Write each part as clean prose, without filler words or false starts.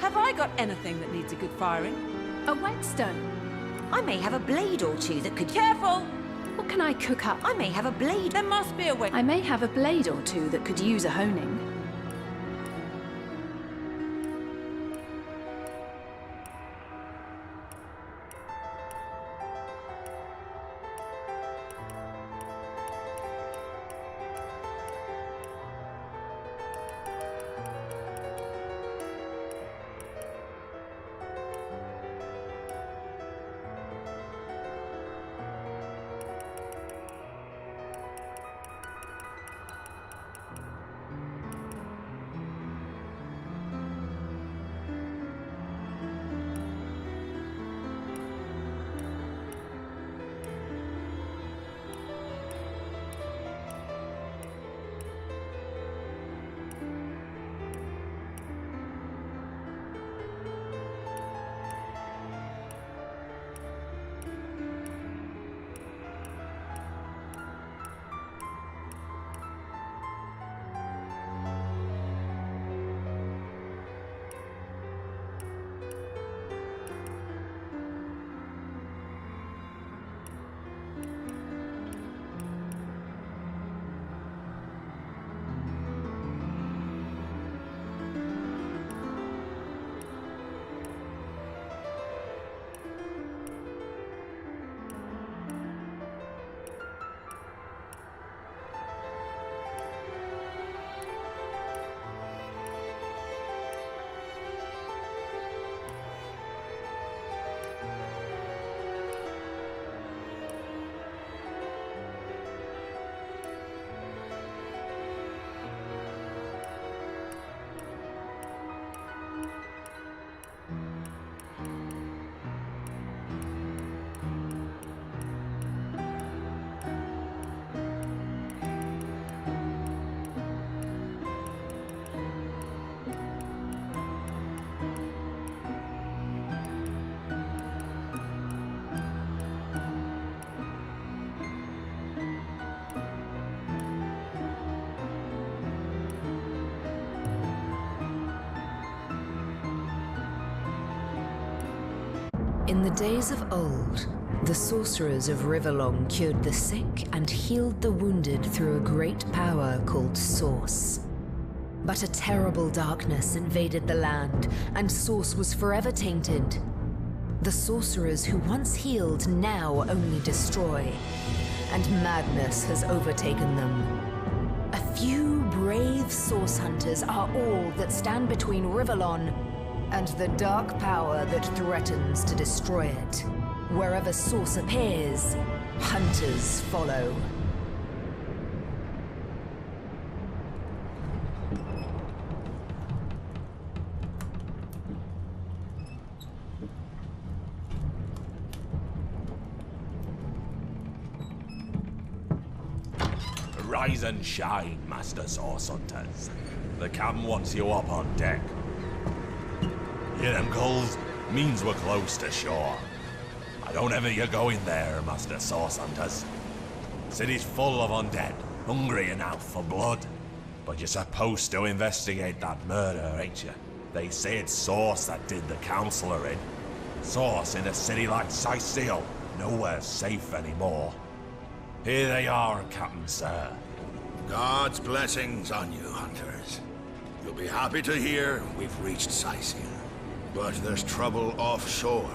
Have I got anything that needs a good firing? A whetstone. I may have a blade or two that could... Careful! What can I cook up? I may have a blade. There must be a way. I may have a blade or two that could use a honing. In the days of old, the sorcerers of Riverlong cured the sick and healed the wounded through a great power called Source. But a terrible darkness invaded the land, and Source was forever tainted. The sorcerers who once healed now only destroy, and madness has overtaken them. A few brave Source hunters are all that stand between Riverlon and the dark power that threatens to destroy it. Wherever Source appears, hunters follow. Rise and shine, Master Source Hunters. The captain wants you up on deck. Hear them gulls? Means we're close to shore. I don't ever you go in there, Master Source Hunters. City's full of undead, hungry enough for blood. But you're supposed to investigate that murder, ain't you? They say it's Source that did the Councillor in. Source in a city like Sicil, nowhere safe anymore. Here they are, Captain Sir. God's blessings on you, hunters. You'll be happy to hear we've reached Sicil. But there's trouble offshore,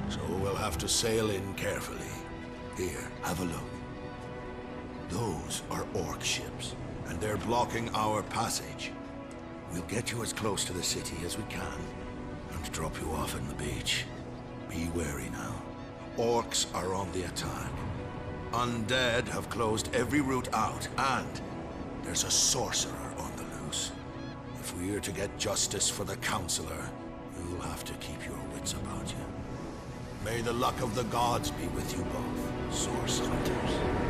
so we'll have to sail in carefully. Here, have a look. Those are orc ships, and they're blocking our passage. We'll get you as close to the city as we can, and drop you off on the beach. Be wary now. Orcs are on the attack. Undead have closed every route out, and there's a sorcerer on the loose. If we're to get justice for the Councillor, you'll have to keep your wits about you. May the luck of the gods be with you both, Source Hunters.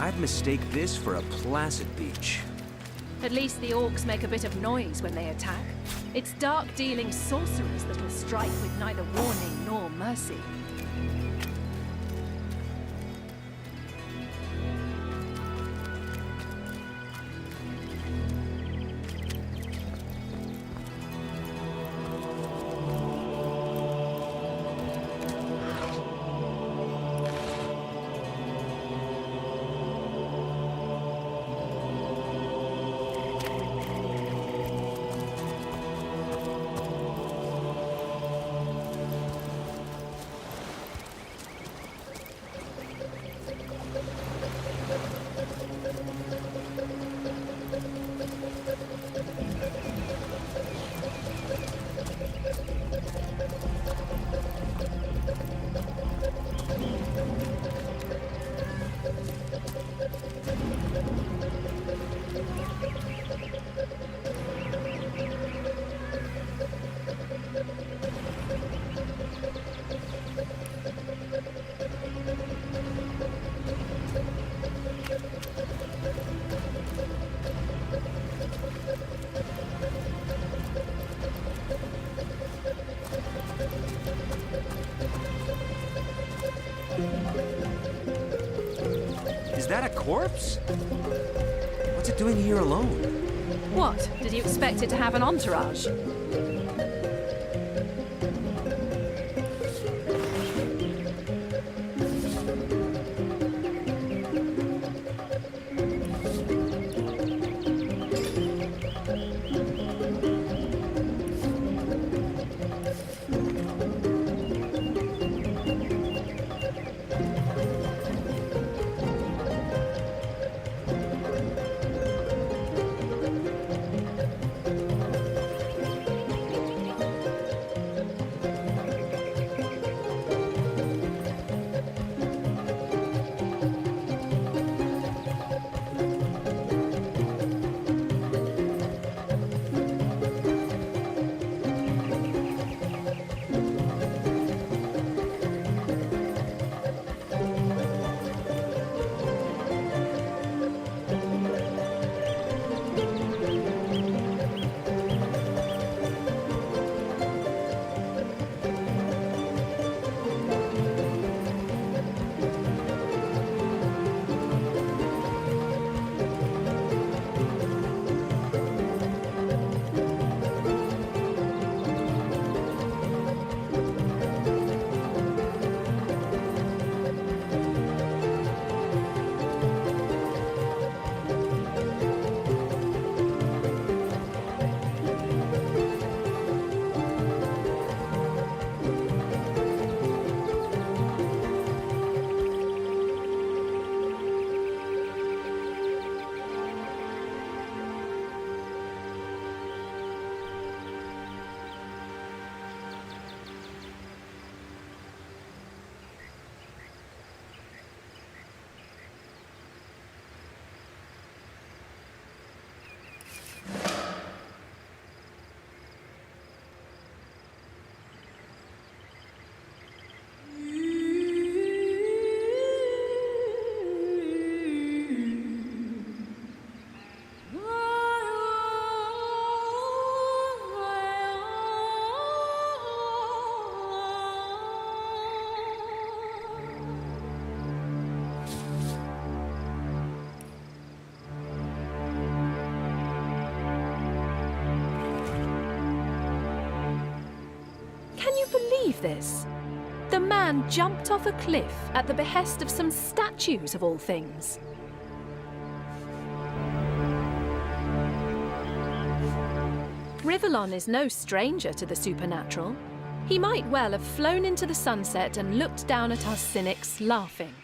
I'd mistake this for a placid beach. At least the orcs make a bit of noise when they attack. It's dark-dealing sorcerers that will strike with neither warning nor mercy. Is that a corpse? What's it doing here alone? What? Did you expect it to have an entourage? Believe this? The man jumped off a cliff at the behest of some statues, of all things. Rivellon is no stranger to the supernatural. He might well have flown into the sunset and looked down at us cynics, laughing.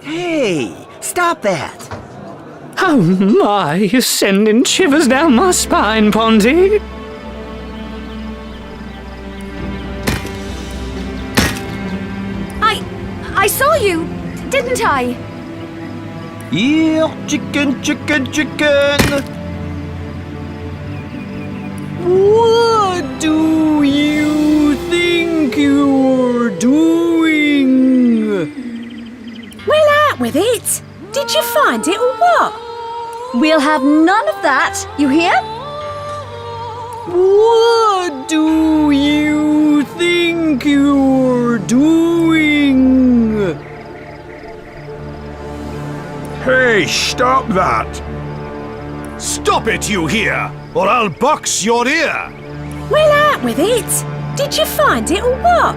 Hey, stop that! Oh my, you're sending shivers down my spine, Ponty. I saw you, didn't I? Yeah, chicken, chicken, chicken! What do you think you're doing? Well, out with it! Did you find it or what? We'll have none of that, you hear? What do you think you're doing? Hey, stop that! Stop it, you hear, or I'll box your ear! Well, out with it! Did you find it or what?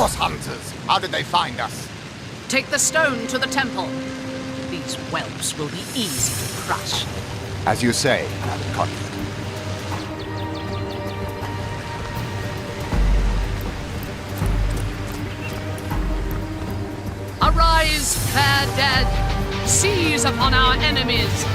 Source hunters! How did they find us? Take the stone to the temple. These whelps will be easy to crush. As you say, Madam Conrad. Arise, fair dead! Seize upon our enemies!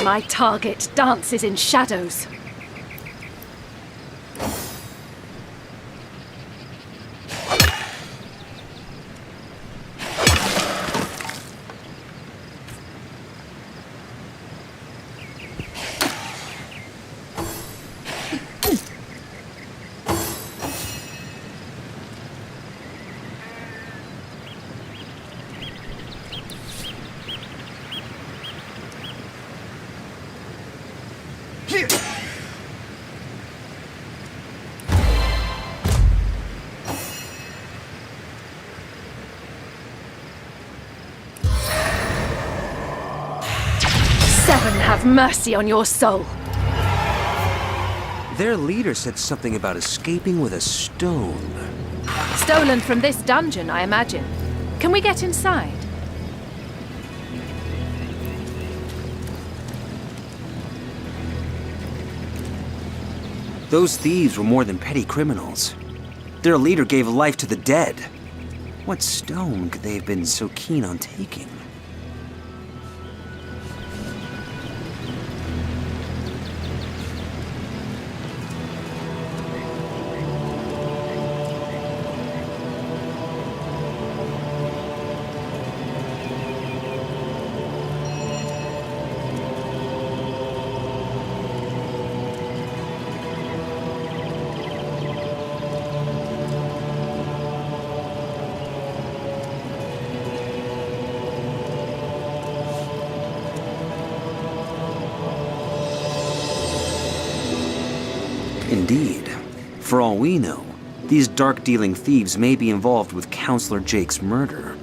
My target dances in shadows. Seven have mercy on your soul. Their leader said something about escaping with a stone. Stolen from this dungeon, I imagine. Can we get inside? Those thieves were more than petty criminals. Their leader gave life to the dead. What stone could they have been so keen on taking? Indeed. For all we know, these dark-dealing thieves may be involved with Counselor Jake's murder.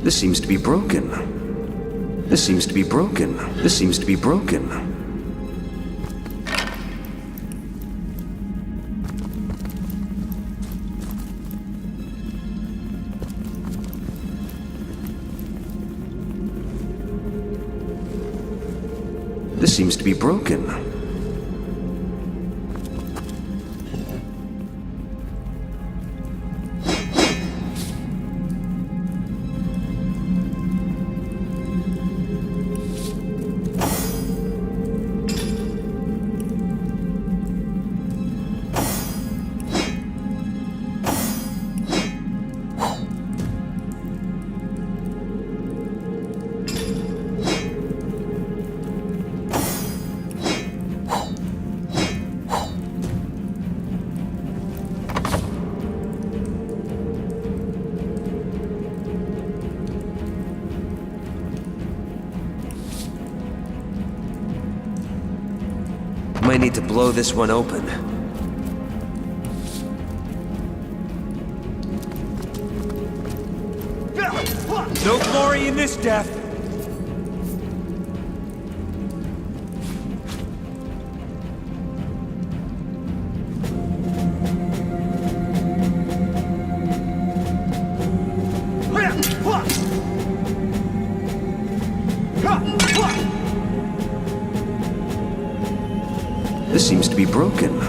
This seems to be broken. This seems to be broken. This seems to be broken. This seems to be broken. Might need to blow this one open. No glory in this death! This seems to be broken.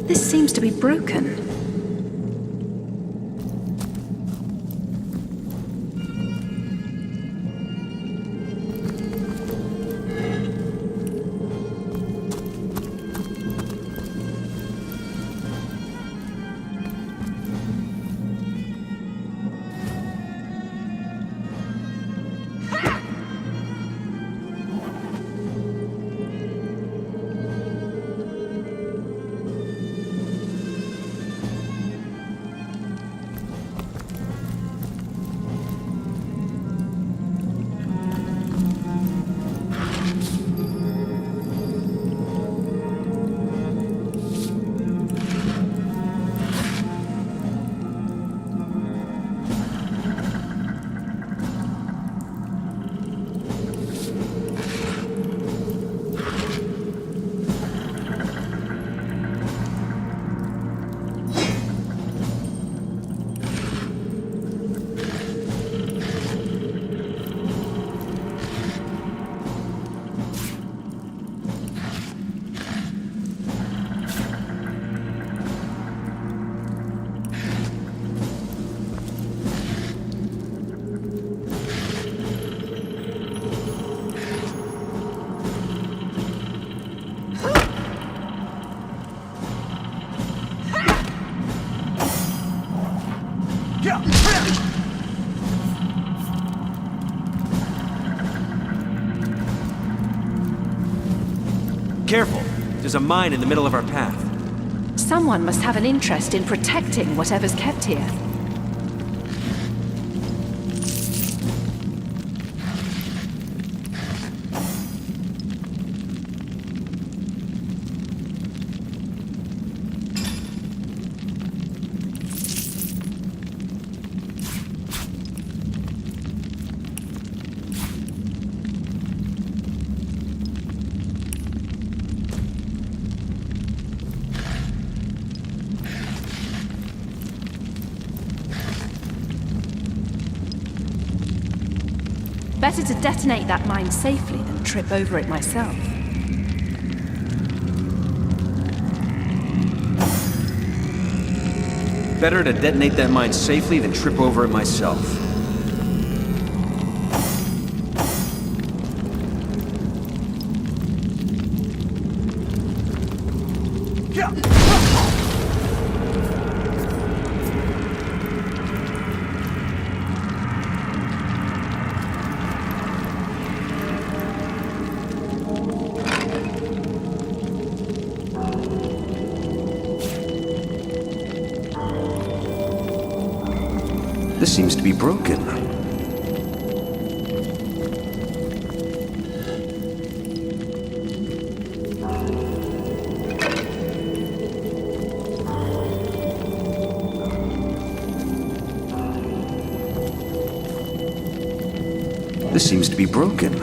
This seems to be broken. Careful! There's a mine in the middle of our path. Someone must have an interest in protecting whatever's kept here. Better to detonate that mine safely than trip over it myself. Better to detonate that mine safely than trip over it myself. This seems to be broken. This seems to be broken.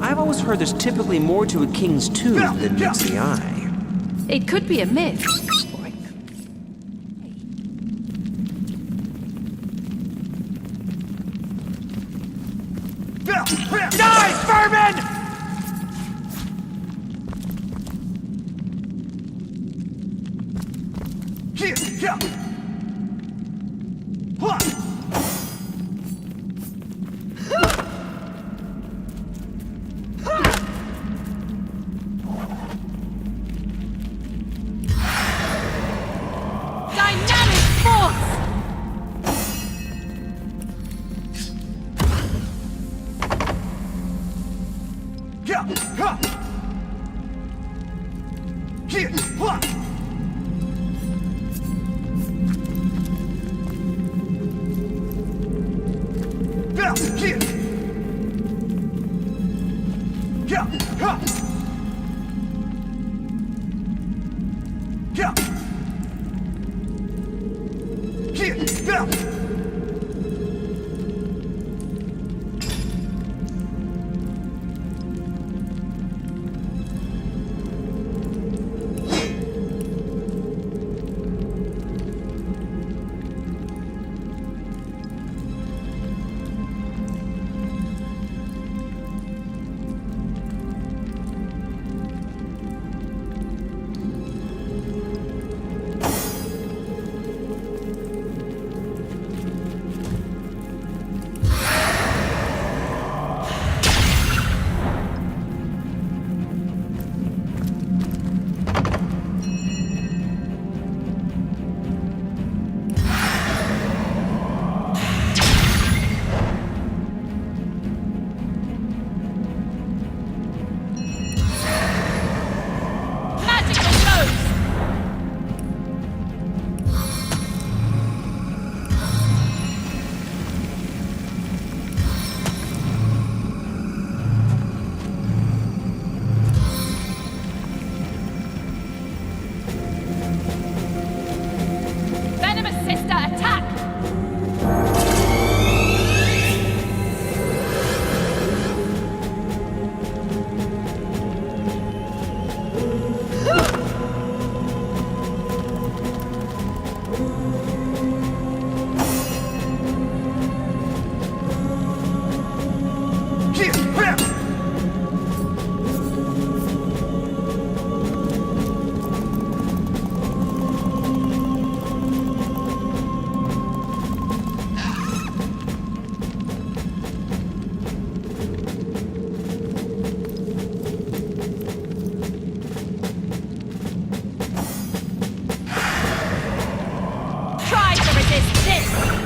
I've always heard there's typically more to a king's tomb than meets the eye. It could be a myth. Die, vermin!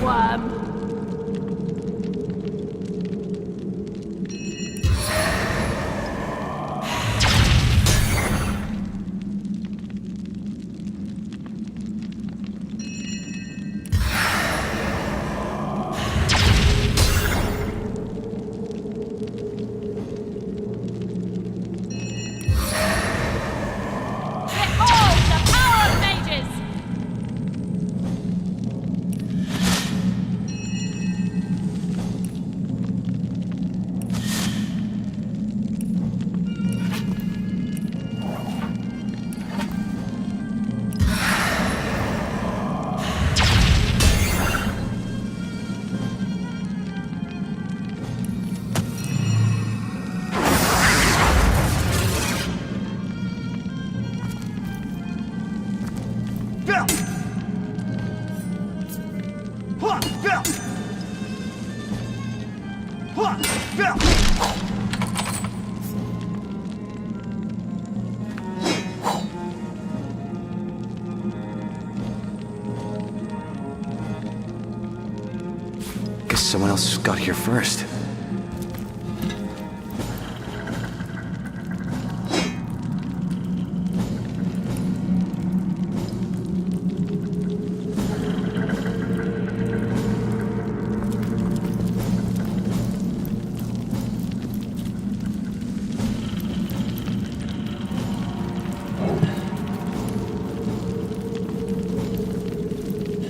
worm. Guess someone else got here first.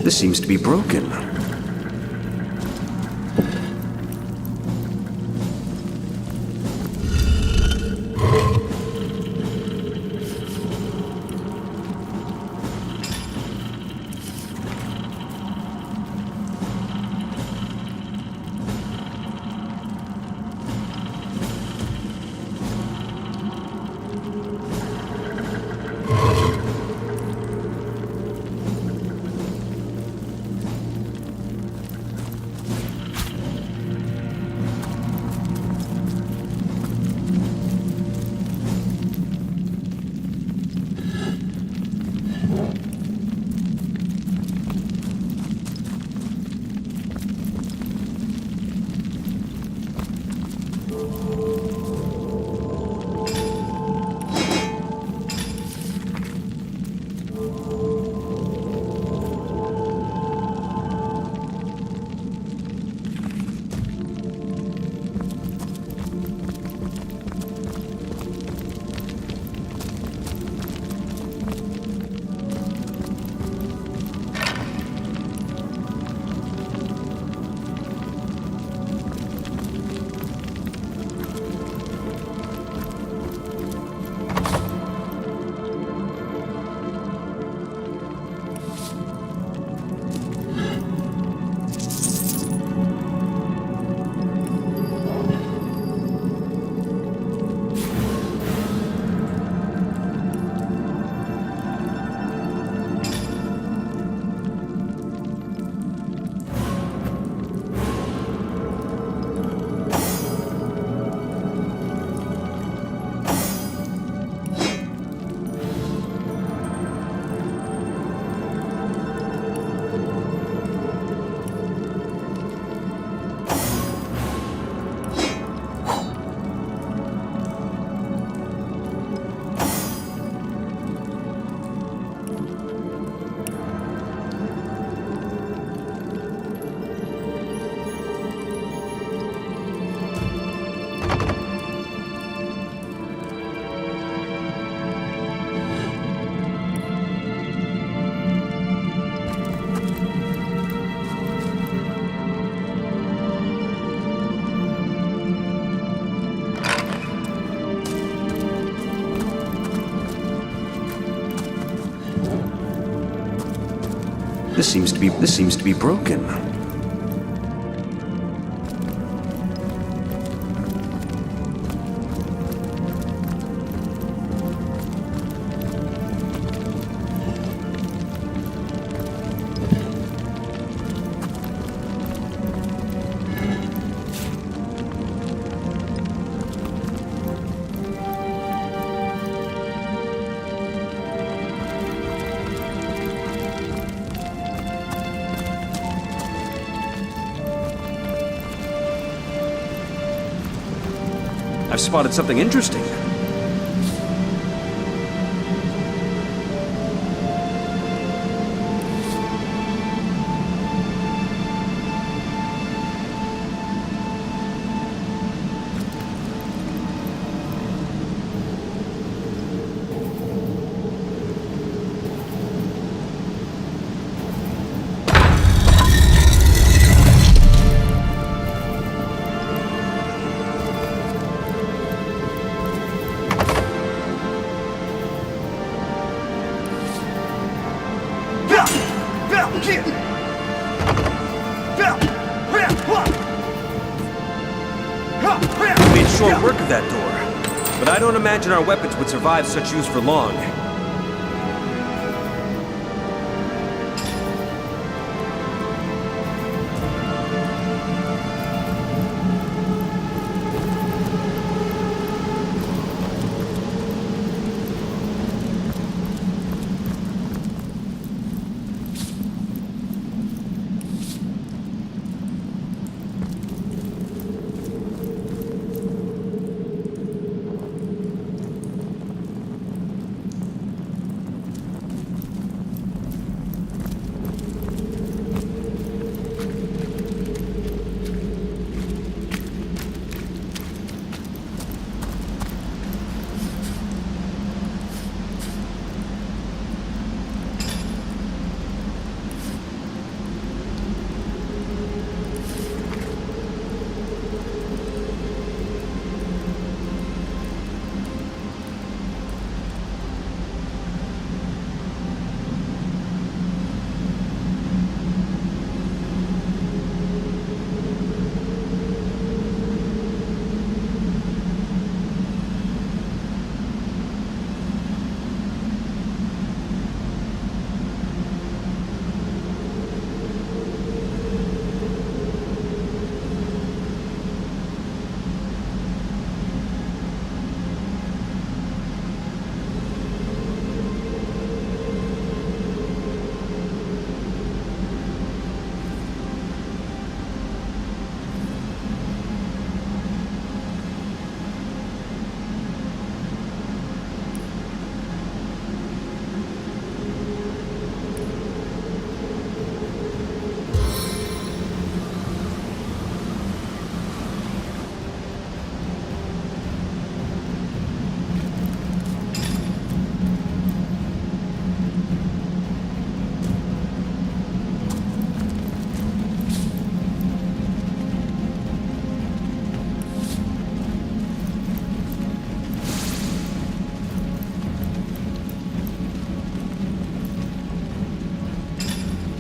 This seems to be broken. This seems to be broken. I've spotted something interesting. We made short work of that door, but I don't imagine our weapons would survive such use for long.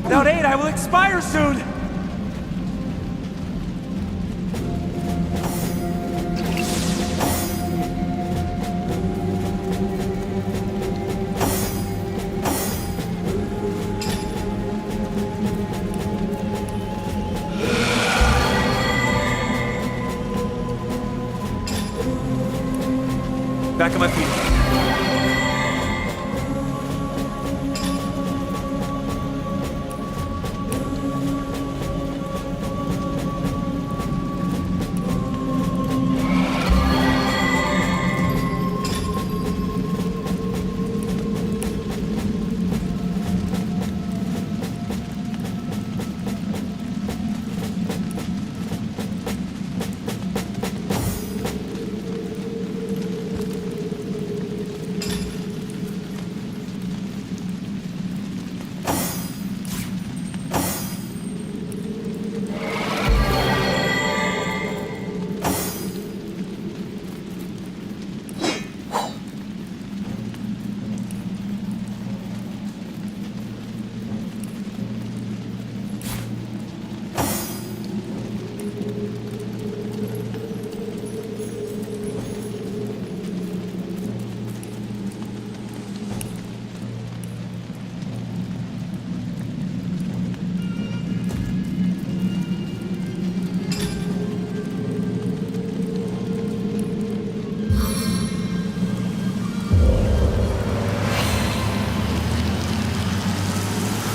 Without aid, I will expire soon! Back on my feet.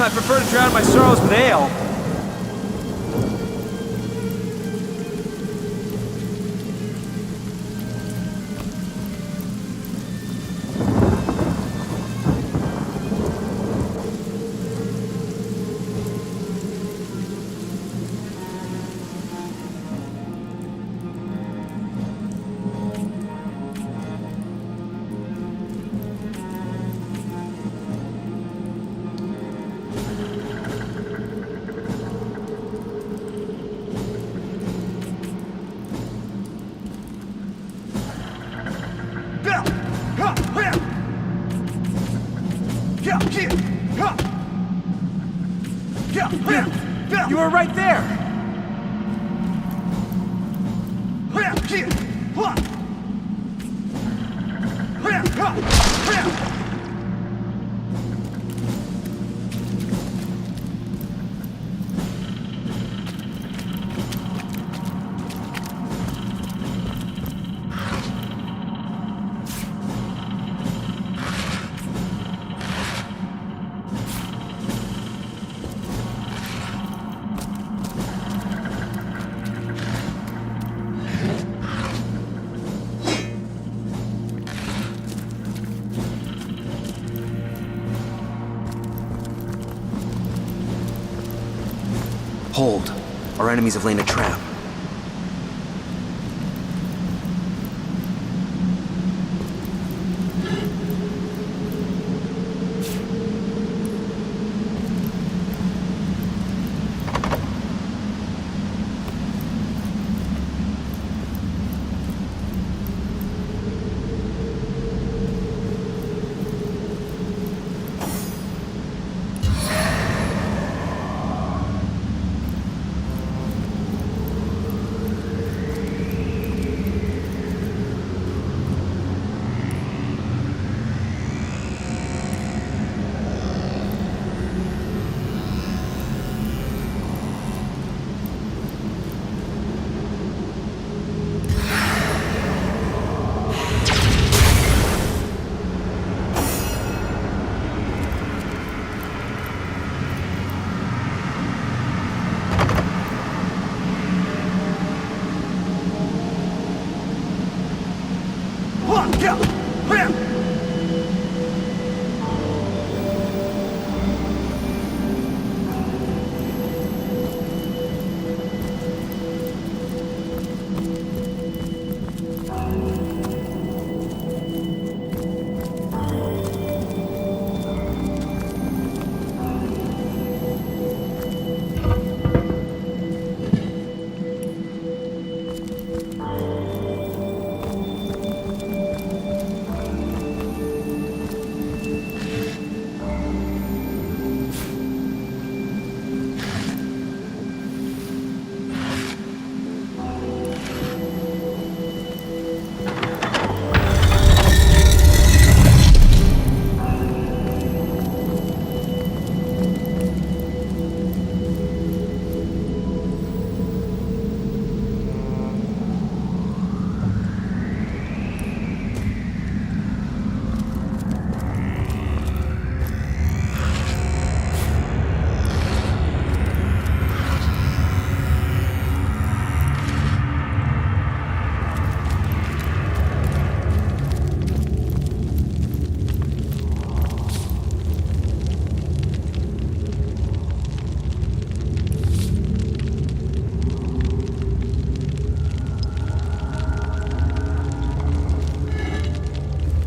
I prefer to drown my sorrows with ale. You were right there! Hold. Our enemies have laid a trap.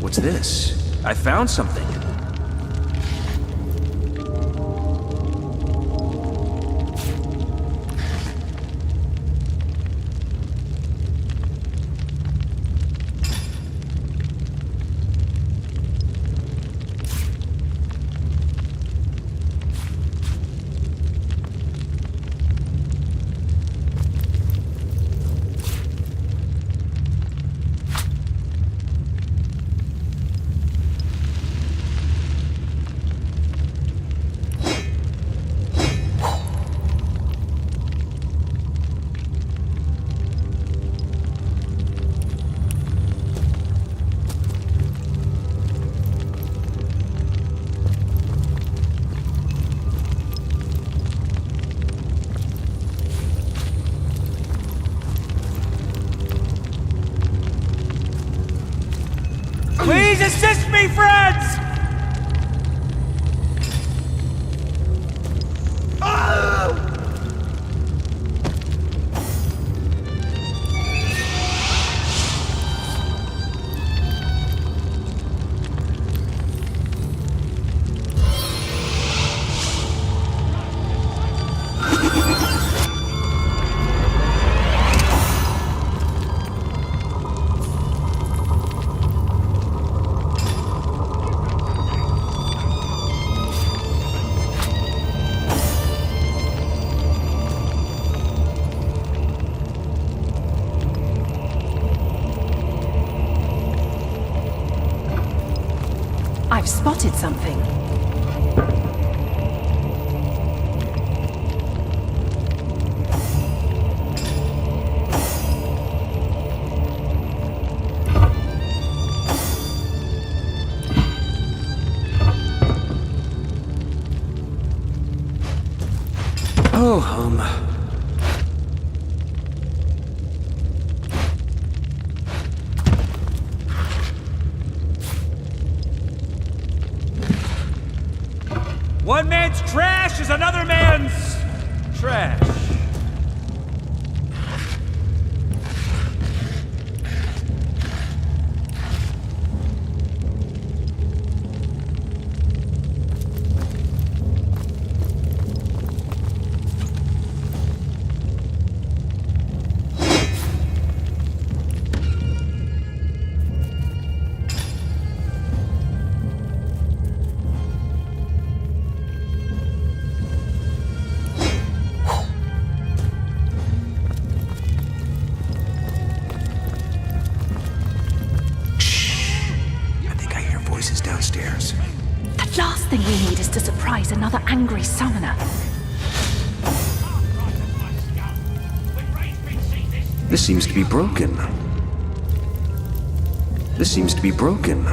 What's this? I found something. Please assist me, friends! spotted something. Oh, One man's trash is another man's trash. downstairs. The last thing we need is to surprise another angry summoner. This seems to be broken. This seems to be broken.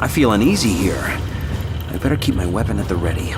I feel uneasy here. I better keep my weapon at the ready.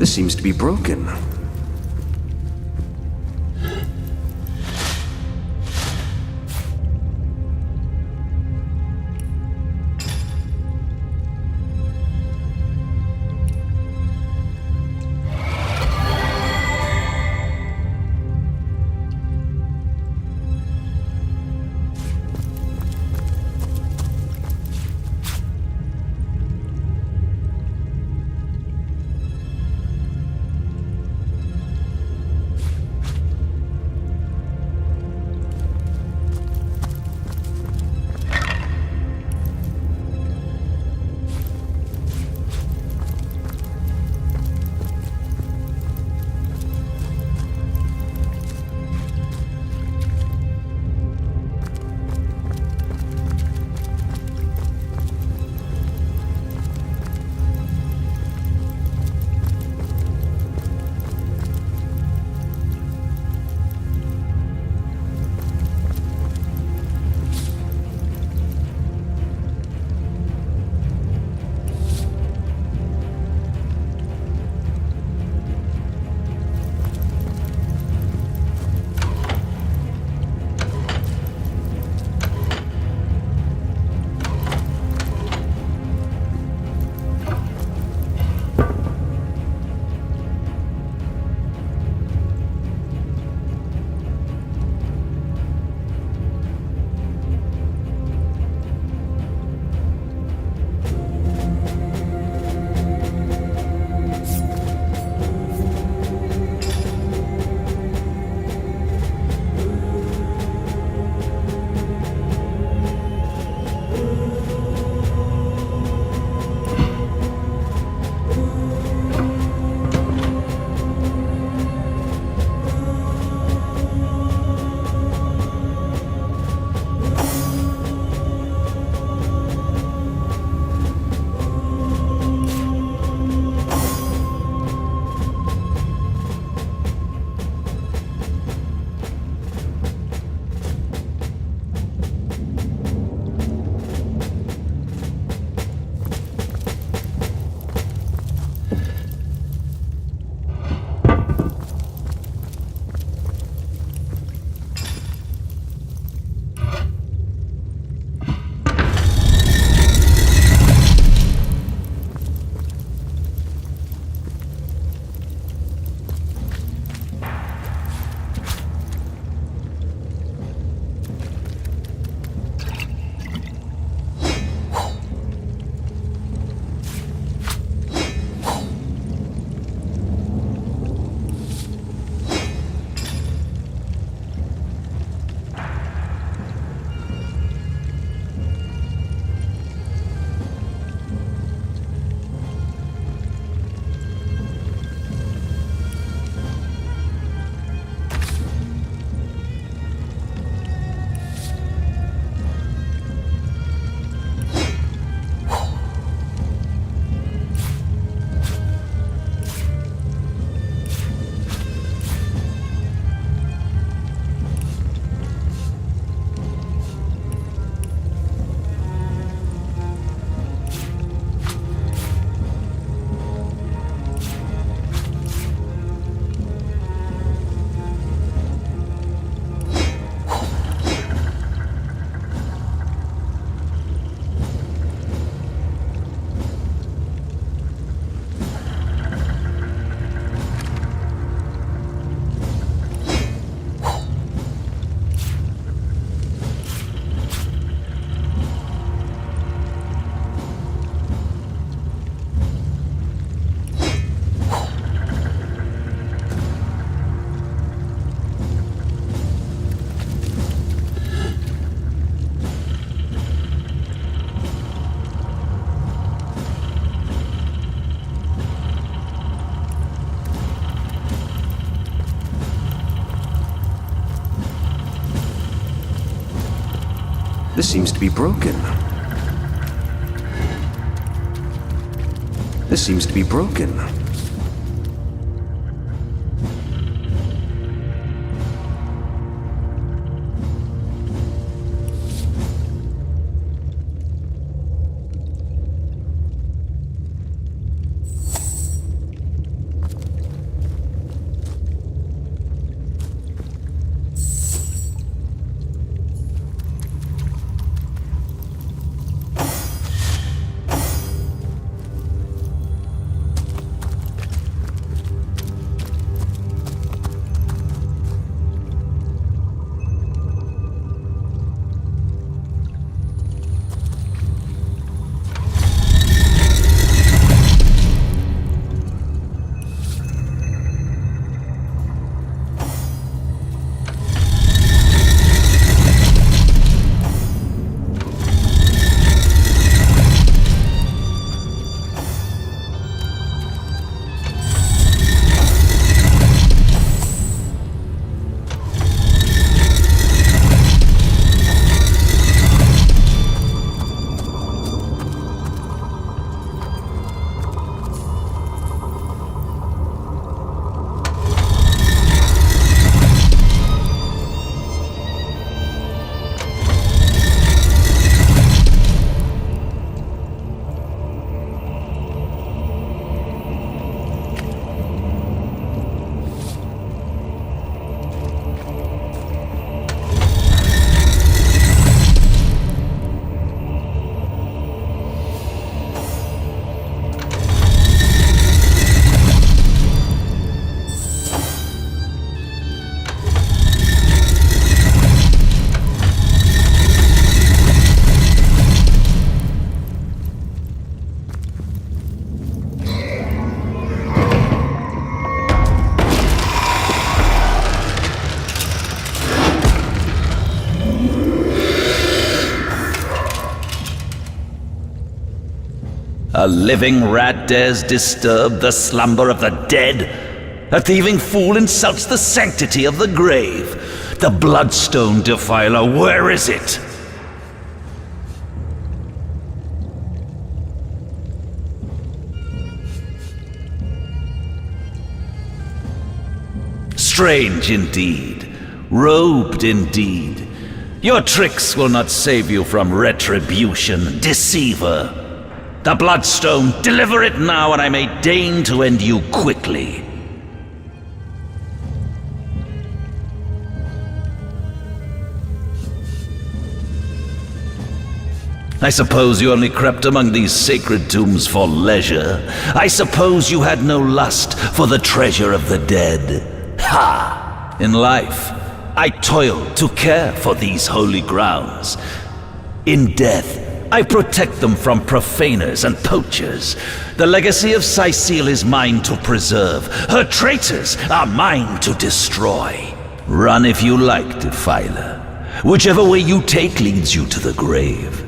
This seems to be broken. This seems to be broken. This seems to be broken. A living rat dares disturb the slumber of the dead? A thieving fool insults the sanctity of the grave. The bloodstone defiler, where is it? Strange indeed, robed indeed. Your tricks will not save you from retribution, deceiver. The bloodstone, deliver it now, and I may deign to end you quickly. I suppose you only crept among these sacred tombs for leisure. I suppose you had no lust for the treasure of the dead. Ha! In life, I toiled to care for these holy grounds. In death, I protect them from profaners and poachers. The legacy of Cecile is mine to preserve. Her traitors are mine to destroy. Run if you like, defiler. Whichever way you take leads you to the grave.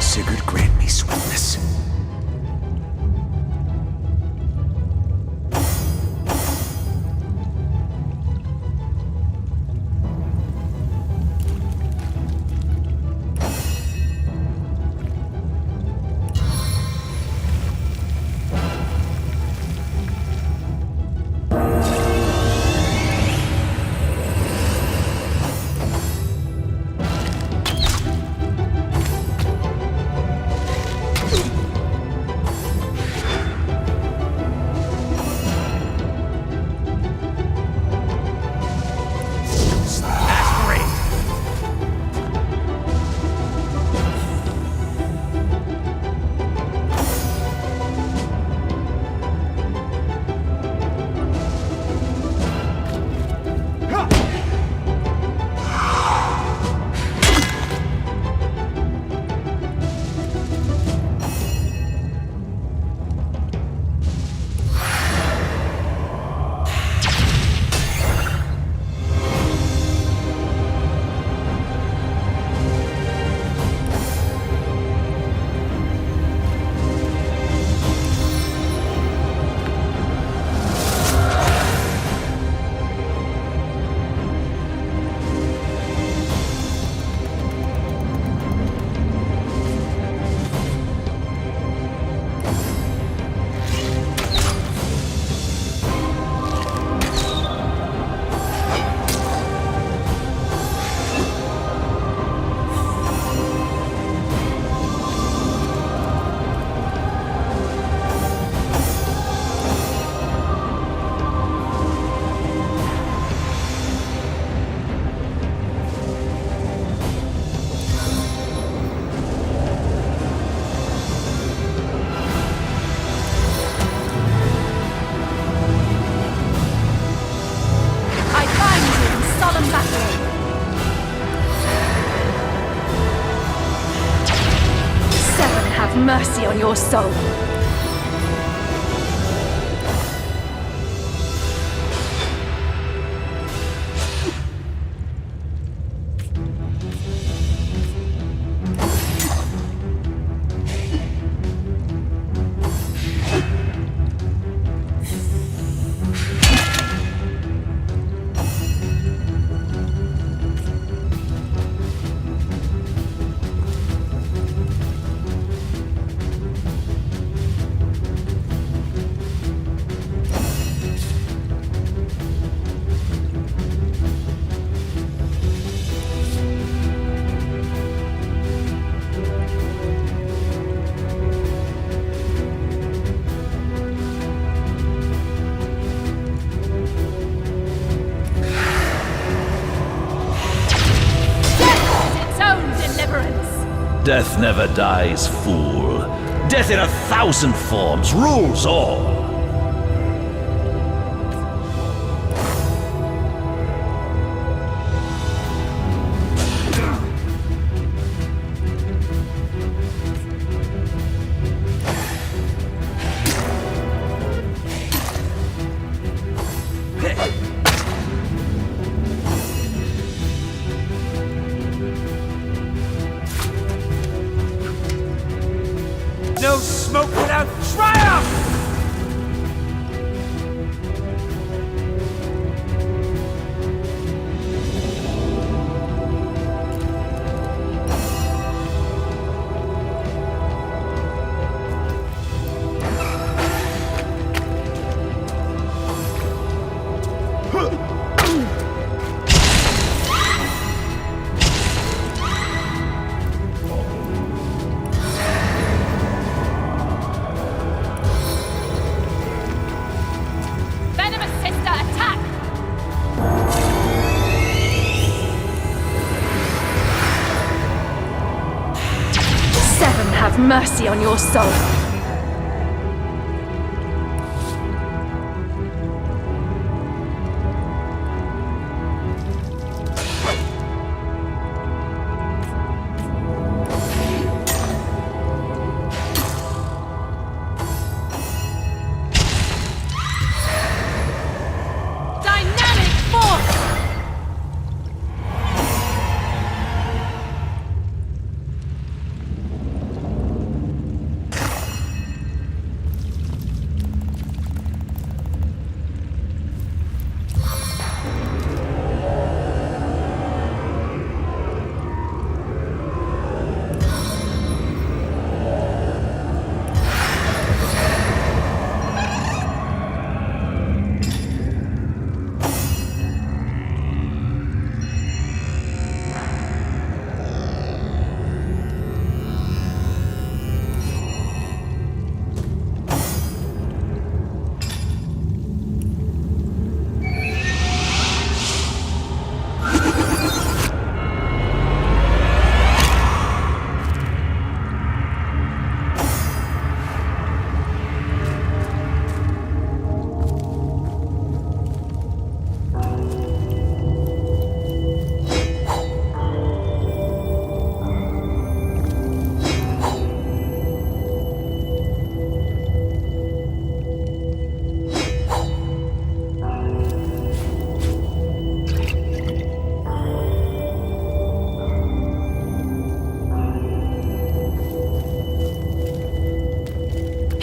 Sigurd, grant me swiftness. mercy on your soul. Death never dies, fool. Death in 1,000 forms rules all. No smoke without triumph! Have mercy on your soul. Dynamic force!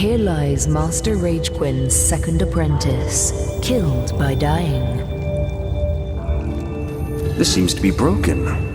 Here lies Master Ragequin's second apprentice, killed by dying. This seems to be broken.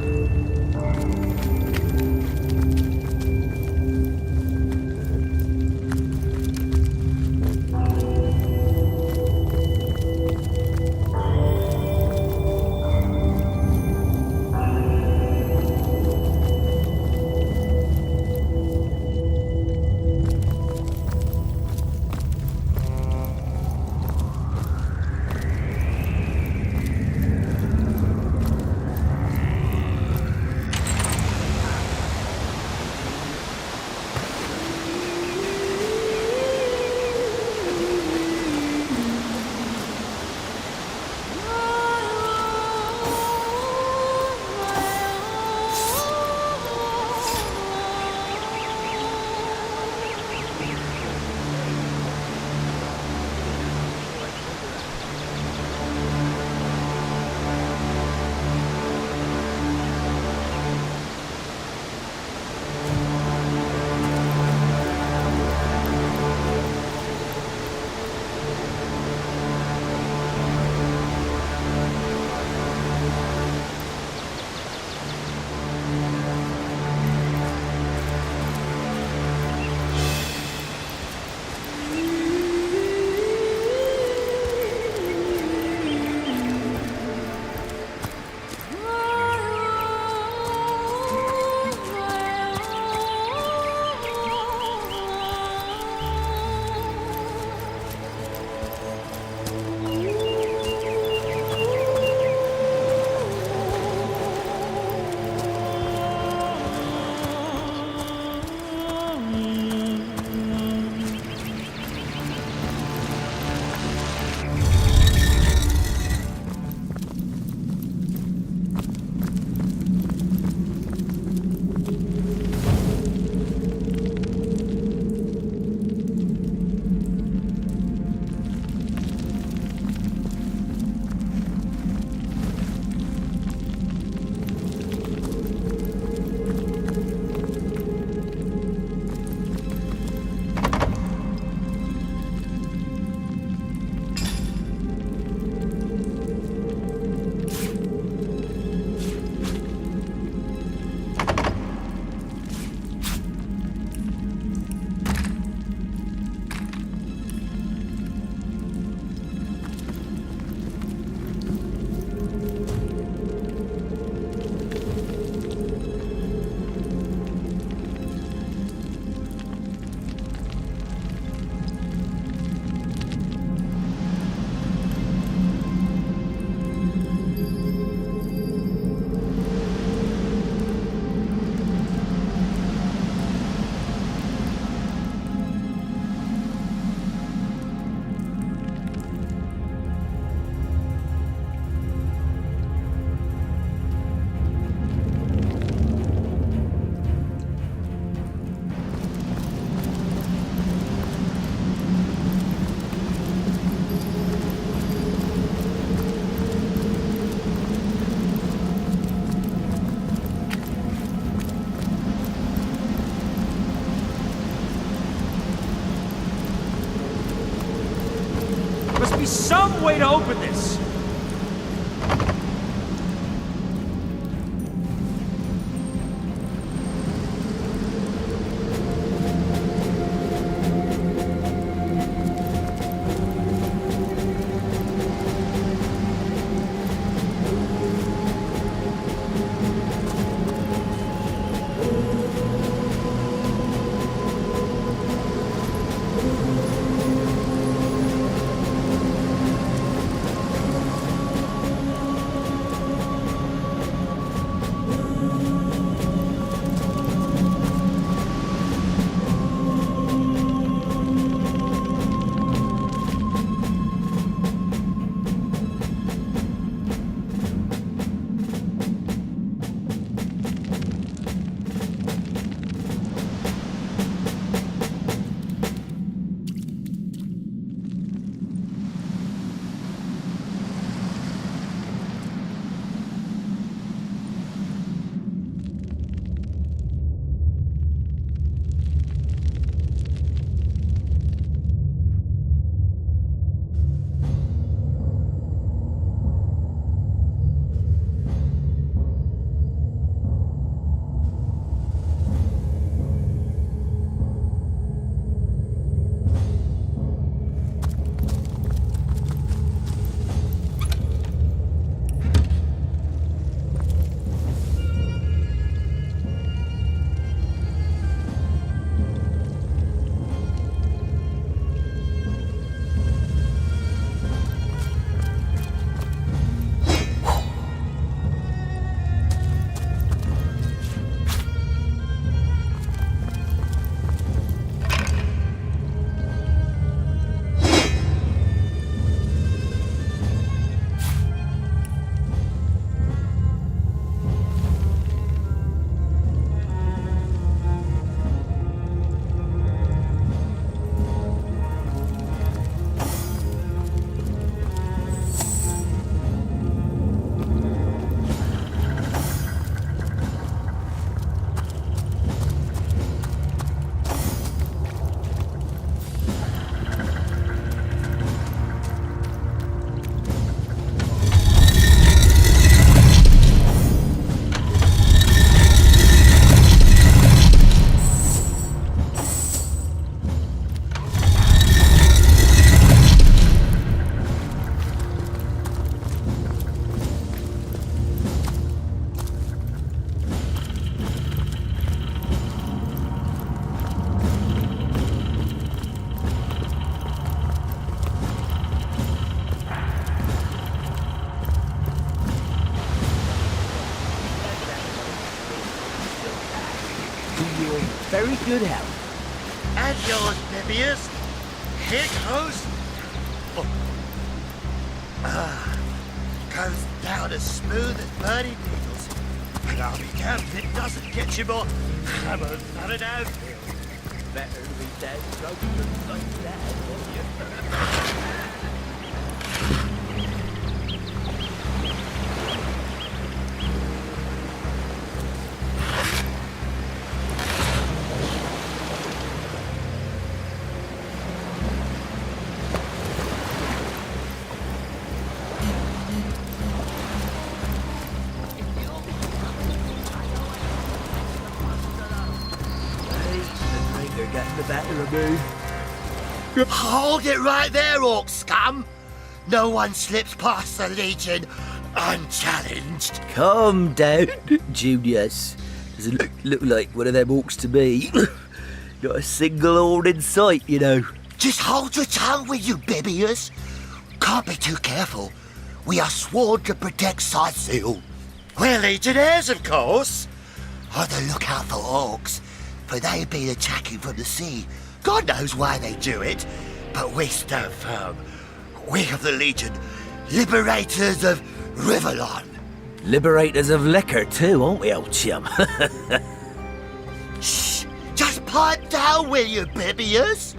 Must be some way to open this. Very good help. And yours, Bibius. Here goes. Goes down as smooth as burning needles. And I'll be damned if it doesn't get you more hammered than an anvil. Better be dead drunk than like that, won't you? Hold it right there, orc scum! No one slips past the Legion unchallenged. Calm down, Junius. Doesn't look like one of them orcs to me. Not a single horn in sight, you know. Just hold your tongue, will you, Bibius? Can't be too careful. We are sworn to protect Scythiel. We're Legionnaires, of course. On the lookout for orcs, for they've been attacking from the sea. God knows why they do it, but we stand firm. We of the Legion, liberators of Riverlon. Liberators of liquor too, aren't we, old chum? Shh! Just pipe down, will you, Bibius?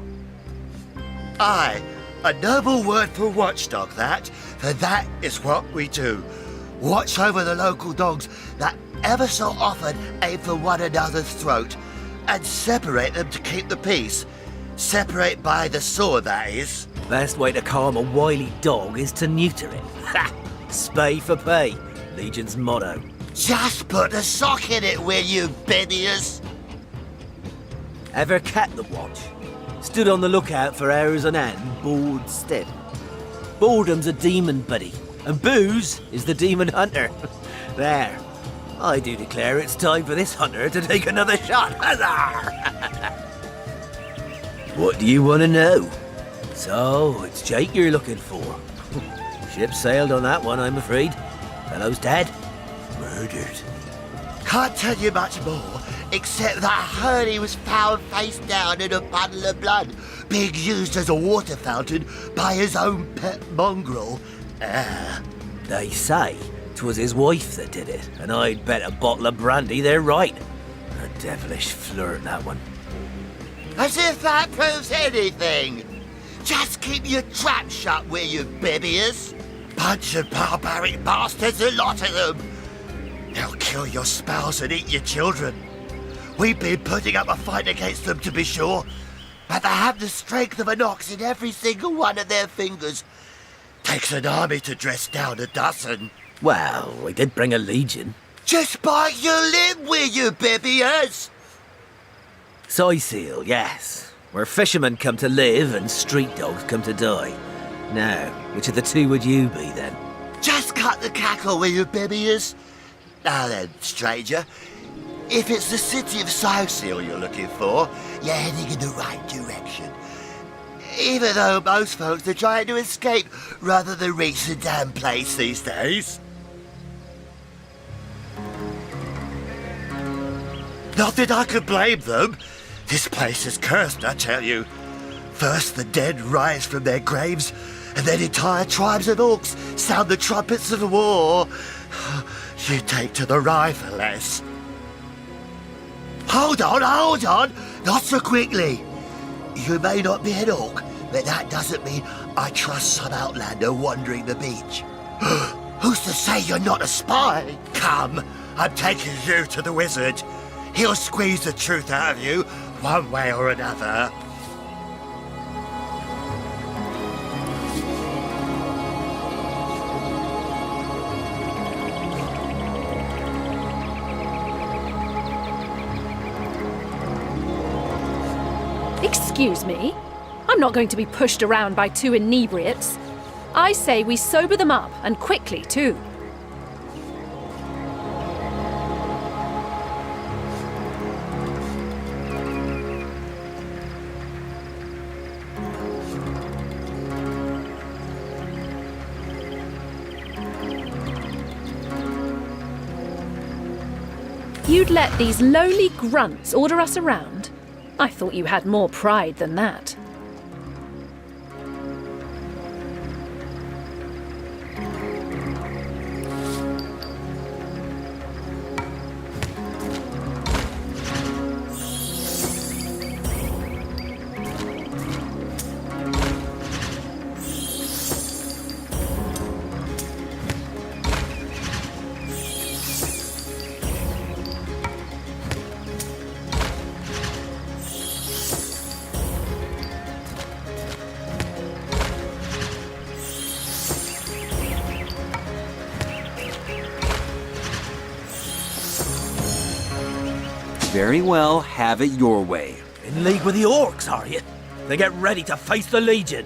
Aye, a noble word for watchdog, that, for that is what we do. Watch over the local dogs that ever so often aim for one another's throat, and separate them to keep the peace. Separate by the sword, that is. Best way to calm a wily dog is to neuter it. Ha! Spay for pay. Legion's motto. Just put a sock in it, will you, Bidius? Ever cat the watch? Stood on the lookout for hours on end, bored stiff. Boredom's a demon, buddy, and booze is the demon hunter. There. I do declare it's time for this hunter to take another shot. Huzzah! What do you want to know? So, it's Jake you're looking for. Ship sailed on that one, I'm afraid. Fellow's dead. Murdered. Can't tell you much more, except that I heard he was found face down in a puddle of blood, being used as a water fountain by his own pet mongrel. They say 'twas his wife that did it, and I'd bet a bottle of brandy they're right. A devilish flirt, that one. As if that proves anything. Just keep your trap shut, will you, Bibius? Bunch of barbaric bastards, a lot of them. They'll kill your spouse and eat your children. We've been putting up a fight against them, to be sure, but they have the strength of an ox in every single one of their fingers. Takes an army to dress down a dozen. Well, we did bring a legion. Just bite your lip, will you, Bibius? Soyseal, yes. Where fishermen come to live and street dogs come to die. Now, which of the two would you be, then? Just cut the cackle, will you, Bibius? Now then, stranger, if it's the city of Soyseal you're looking for, you're heading in the right direction. Even though most folks are trying to escape rather than reach the damn place these days. Not that I could blame them. This place is cursed, I tell you. First the dead rise from their graves, and then entire tribes of orcs sound the trumpets of war. You take to the rifle-less. Hold on, not so quickly. You may not be an orc, but that doesn't mean I trust some outlander wandering the beach. Who's to say you're not a spy? Come, I'm taking you to the wizard. He'll squeeze the truth out of you, one way or another. Excuse me? I'm not going to be pushed around by two inebriates. I say we sober them up, and quickly, too. You'd let these lowly grunts order us around? I thought you had more pride than that. Very well, have it your way. In league with the orcs, are you? Then get ready to face the Legion.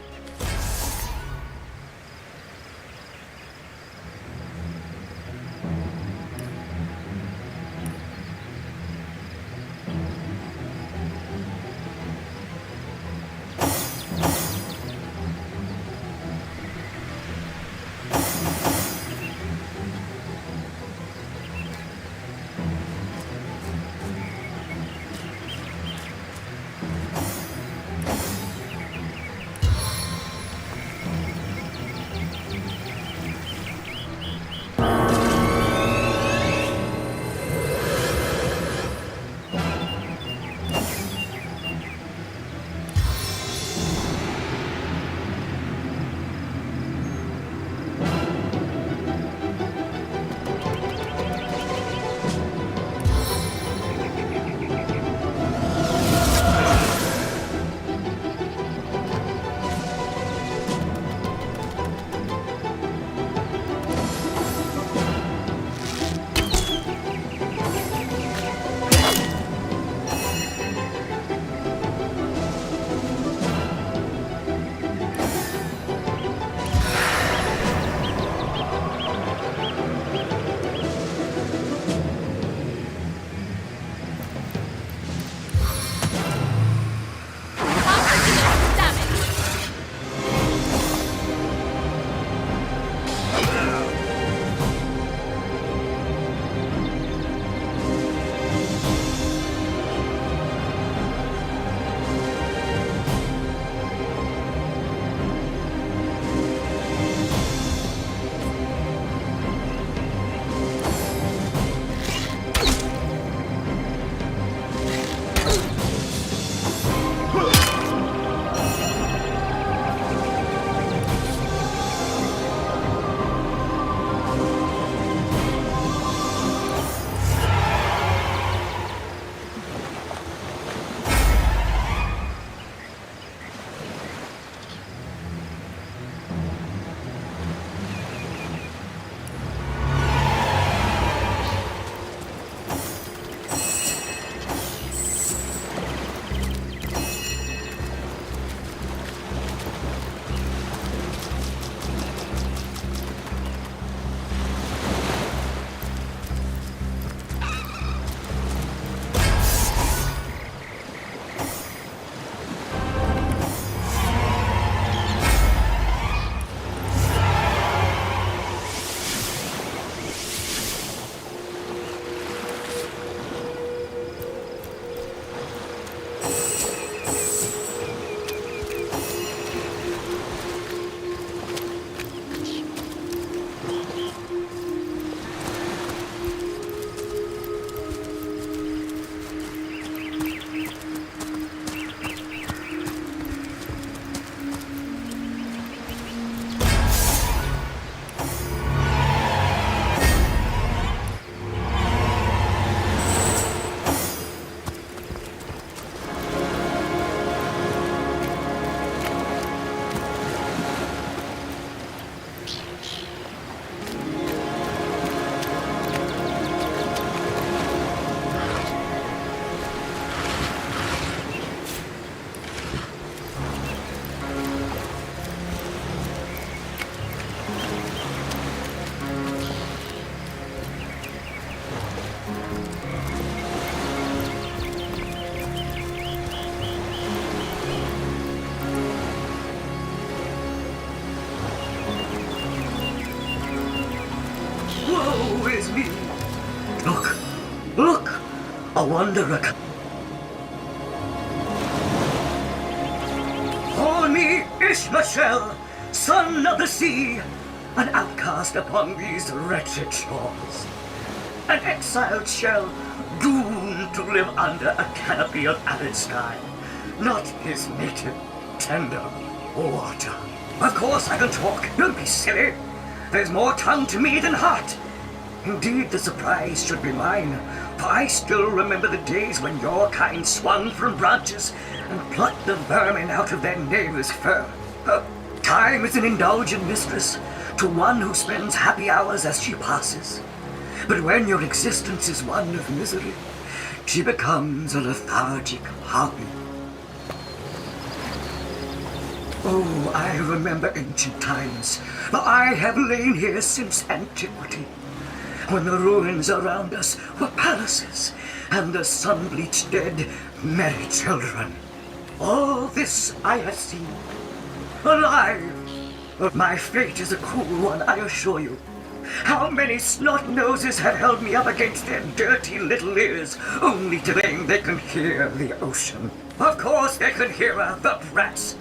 a wanderer. Call me Ishmael, son of the sea, an outcast upon these wretched shores. An exiled shell, doomed to live under a canopy of arid sky, not his native, tender water. Of course I can talk, don't be silly. There's more tongue to me than heart. Indeed, the surprise should be mine, for I still remember the days when your kind swung from branches and plucked the vermin out of their neighbor's fur. Time is an indulgent mistress to one who spends happy hours as she passes. But when your existence is one of misery, she becomes a lethargic hobby. Oh, I remember ancient times, for I have lain here since antiquity, when the ruins around us were palaces, and the sun-bleached dead merry children. All this I have seen, alive. But my fate is a cruel one, I assure you. How many snot-noses have held me up against their dirty little ears, only to claim they can hear the ocean? Of course they can hear her, the brats.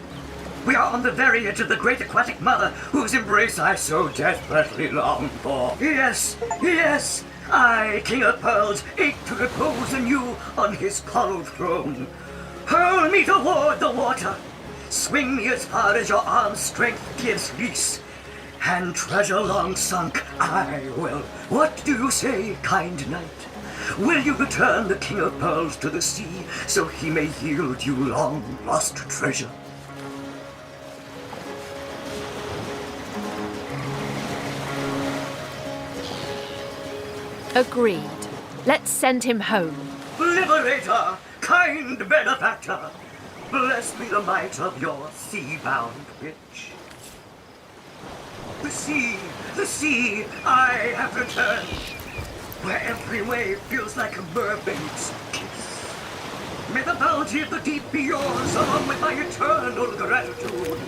We are on the very edge of the great aquatic mother, whose embrace I so desperately long for. Yes, yes, I, King of Pearls, ache to repose anew on his coral throne. Hurl me toward the water. Swing me as far as your arm's strength gives lease. And treasure long sunk I will. What do you say, kind knight? Will you return the King of Pearls to the sea, so he may yield you long-lost treasure? Agreed. Let's send him home. Liberator, kind benefactor, bless me the might of your sea-bound bitch. The sea, I have returned, where every wave feels like a mermaid's kiss. May the bounty of the deep be yours, along with my eternal gratitude.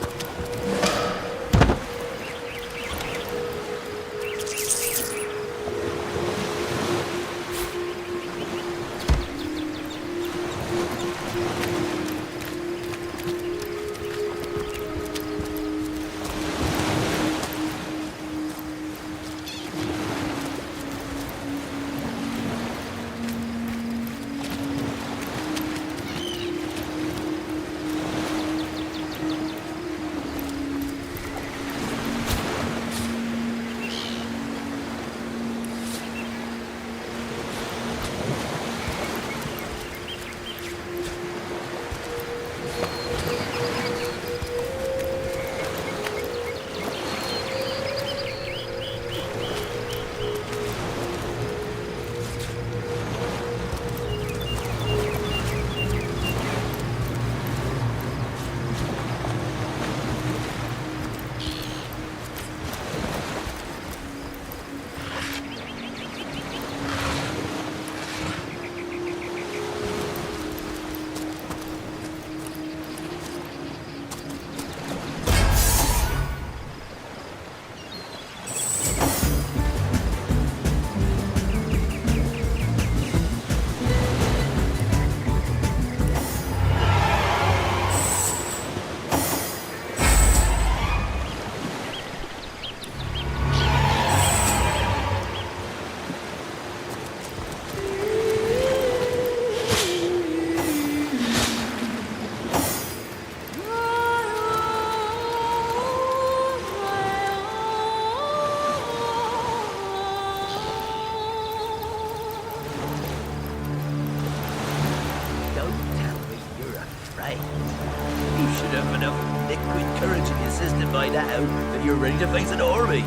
by now that you're ready to face an army.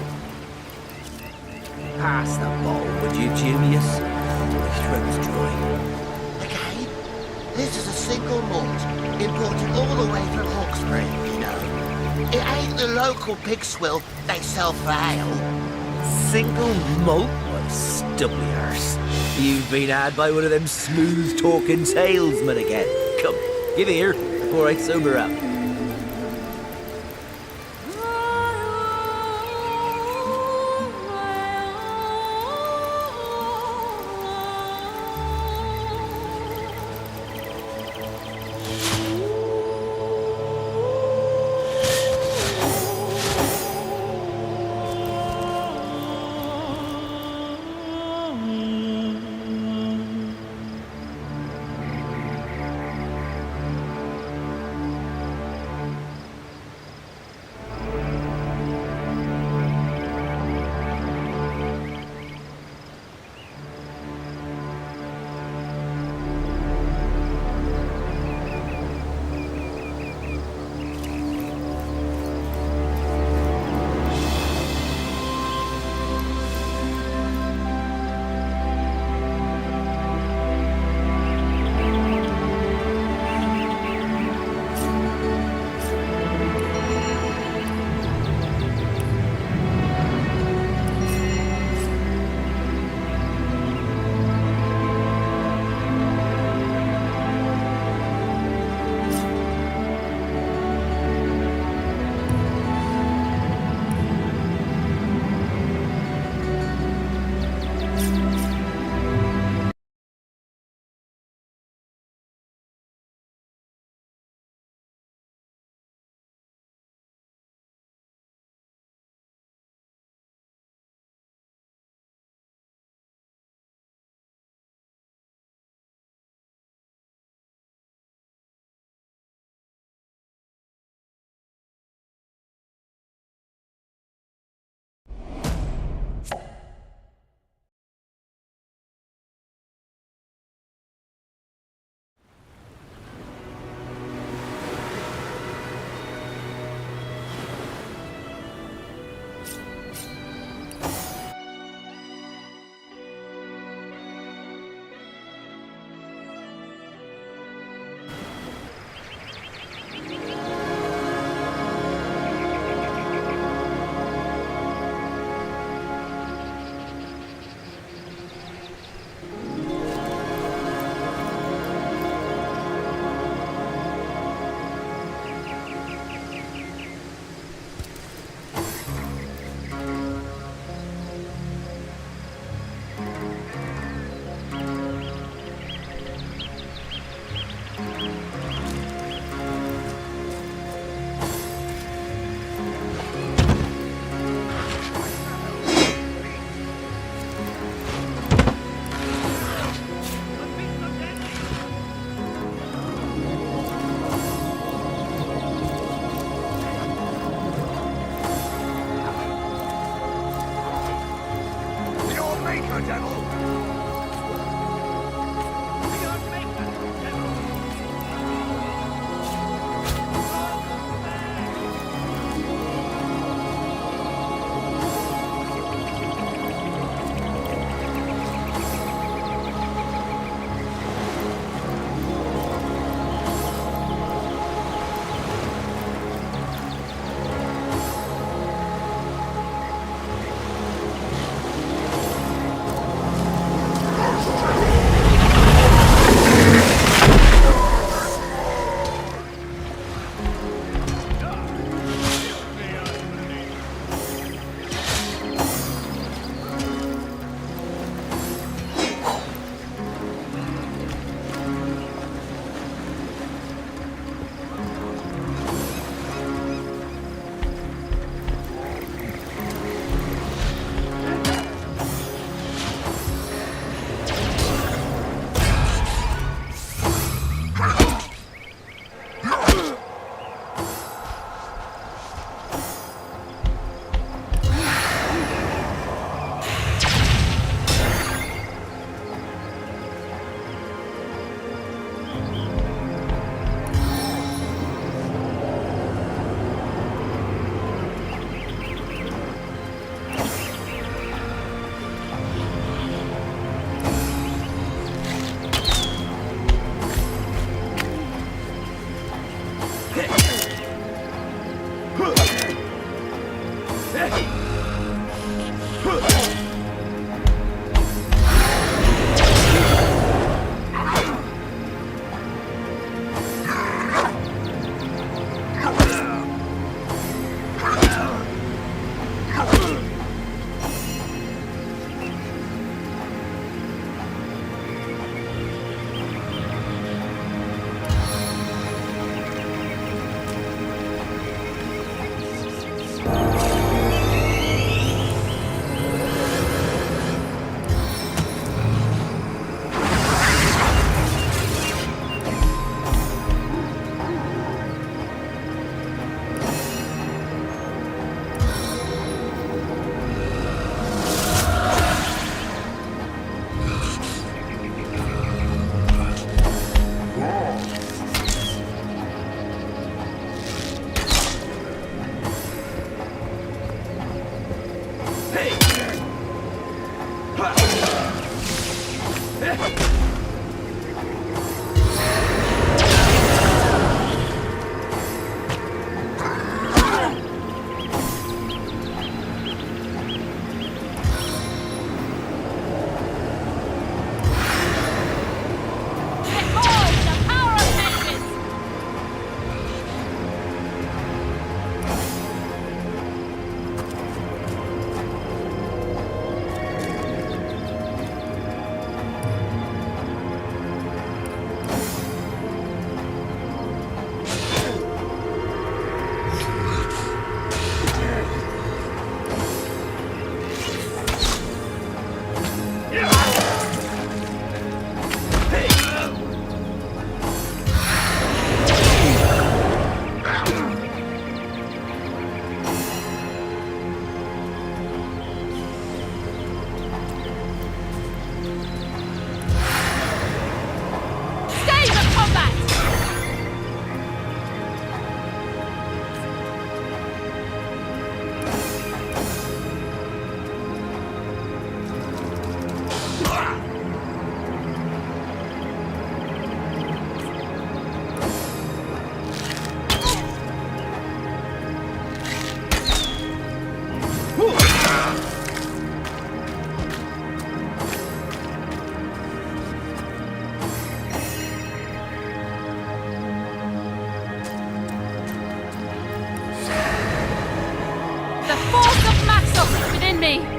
Pass the ball, would you, Julius? My throat's dry. Okay, this is a single malt, imported all the way from Hawkesbury, you know. It ain't the local pig swill they sell for ale. Single malt? My stubbly arse. You've been had by one of them smooth-talking salesmen again. Come, give here before I sober up. The force of Maxos is within me!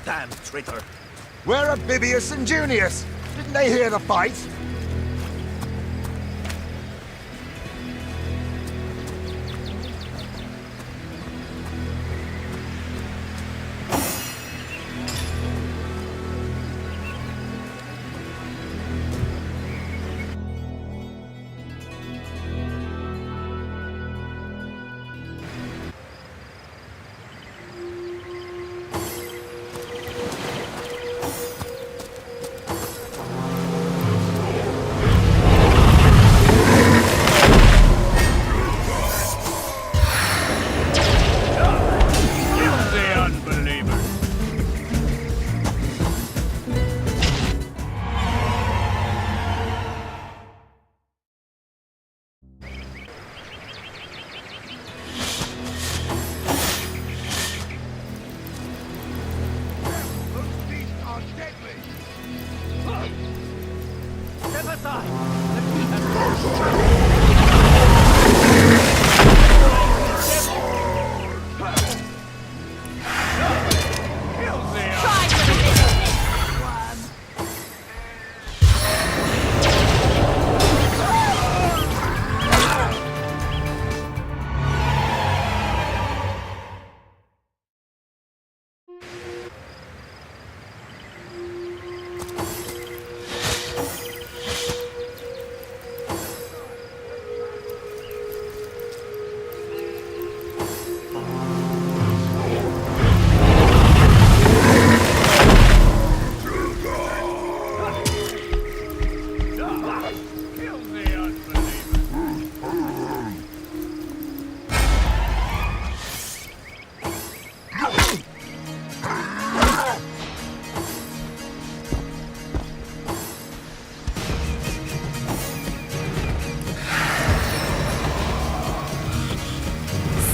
Damn traitor! Where are Bibius and Junius? Didn't they hear the fight?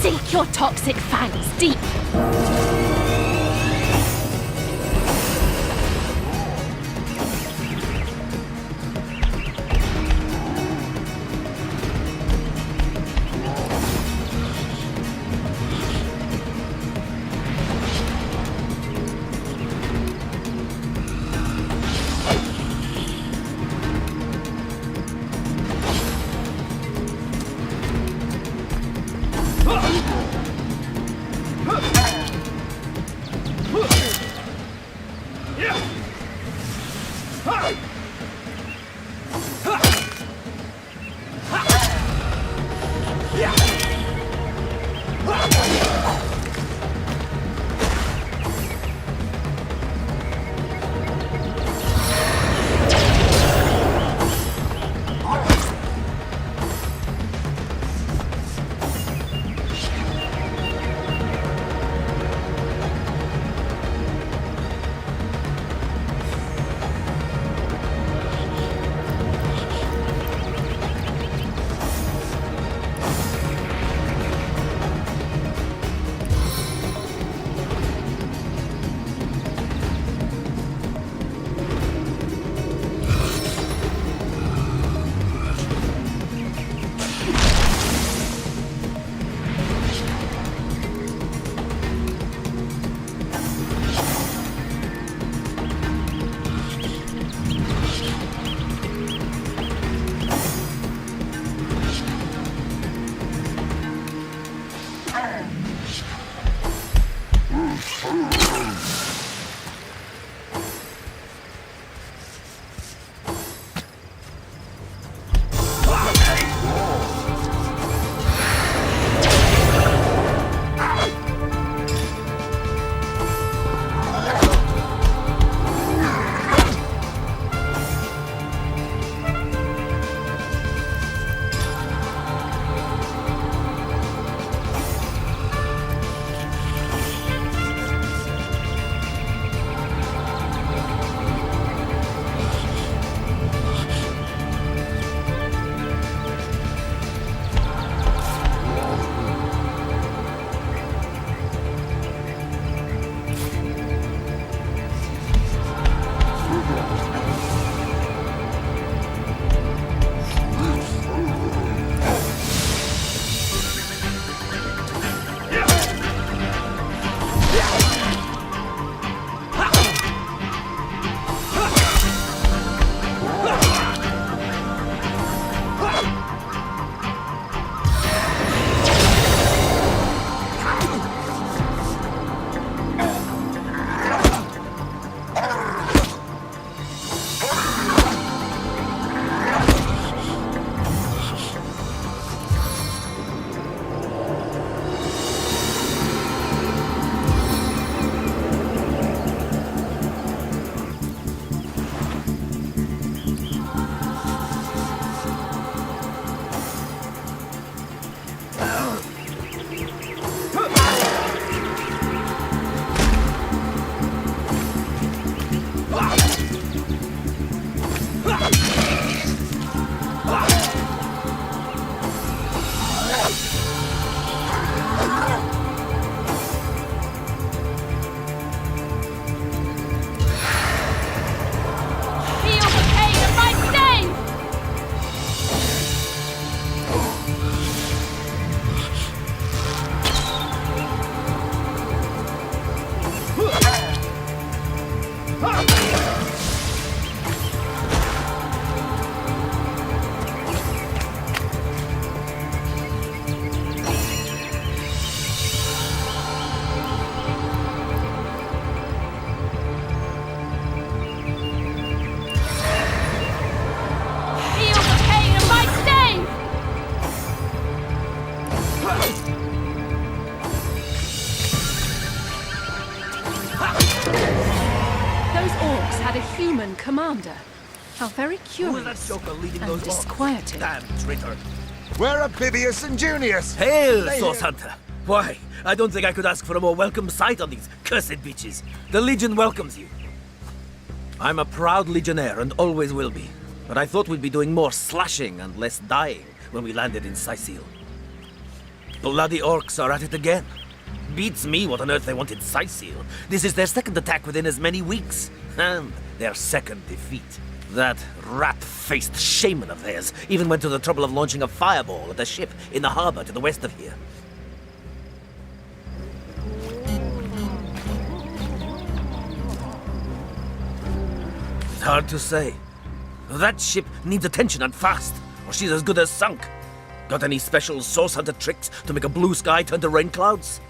Sink your toxic fangs deep! Feel the pain of my stave! Feel the pain of my stave! Those orcs had a human commander. How very curious. that joker leading and those orcs? disquieting. Damn traitor. Where are Bibius and Junius? Hail, Source Hunter! Why, I don't think I could ask for a more welcome sight on these cursed beaches. The Legion welcomes you. I'm a proud Legionnaire and always will be. But I thought we'd be doing more slashing and less dying when we landed in Sicil. Bloody orcs are at it again. Beats me what on earth they want in Sicil. This is their second attack within as many weeks. And their second defeat. That rat-faced shaman of theirs even went to the trouble of launching a fireball at a ship in the harbor to the west of here. It's hard to say. That ship needs attention and fast, or she's as good as sunk. Got any special Source Hunter tricks to make a blue sky turn to rain clouds?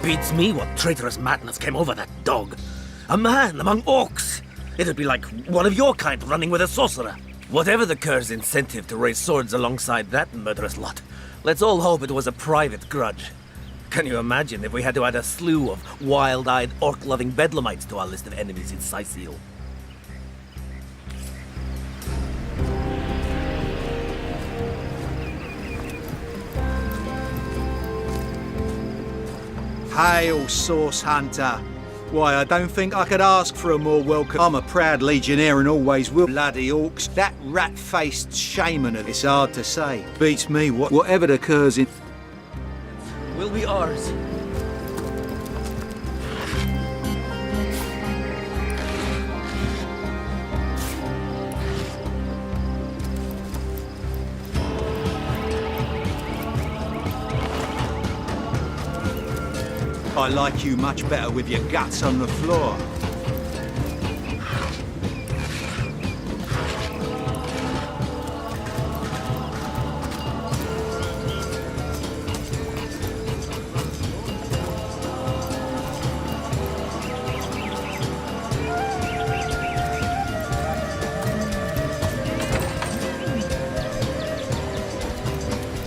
Beats me what traitorous madness came over that dog. A man among orcs! It'd be like one of your kind running with a sorcerer. Whatever the cur's incentive to raise swords alongside that murderous lot, let's all hope it was a private grudge. Can you imagine if we had to add a slew of wild-eyed, orc-loving bedlamites to our list of enemies in Sicil? Hail, Source Hunter. Why, I don't think I could ask for a more welcome. I'm a proud Legionnaire and always will. Bloody orcs. That rat-faced shaman, it's hard to say. Beats me, whatever occurs in... Will be ours. I like you much better with your guts on the floor.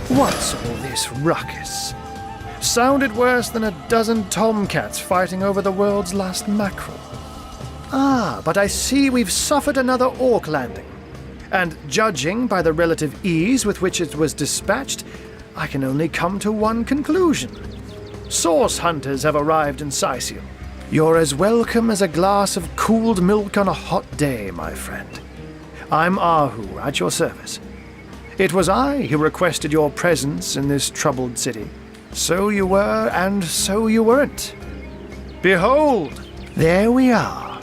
What's all this ruckus? Sounded worse than a dozen tomcats fighting over the world's last mackerel. Ah, but I see we've suffered another orc landing. And judging by the relative ease with which it was dispatched, I can only come to one conclusion. Source hunters have arrived in Sicil. You're as welcome as a glass of cooled milk on a hot day, my friend. I'm Ahu, at your service. It was I who requested your presence in this troubled city. So you were, and so you weren't. Behold, there we are.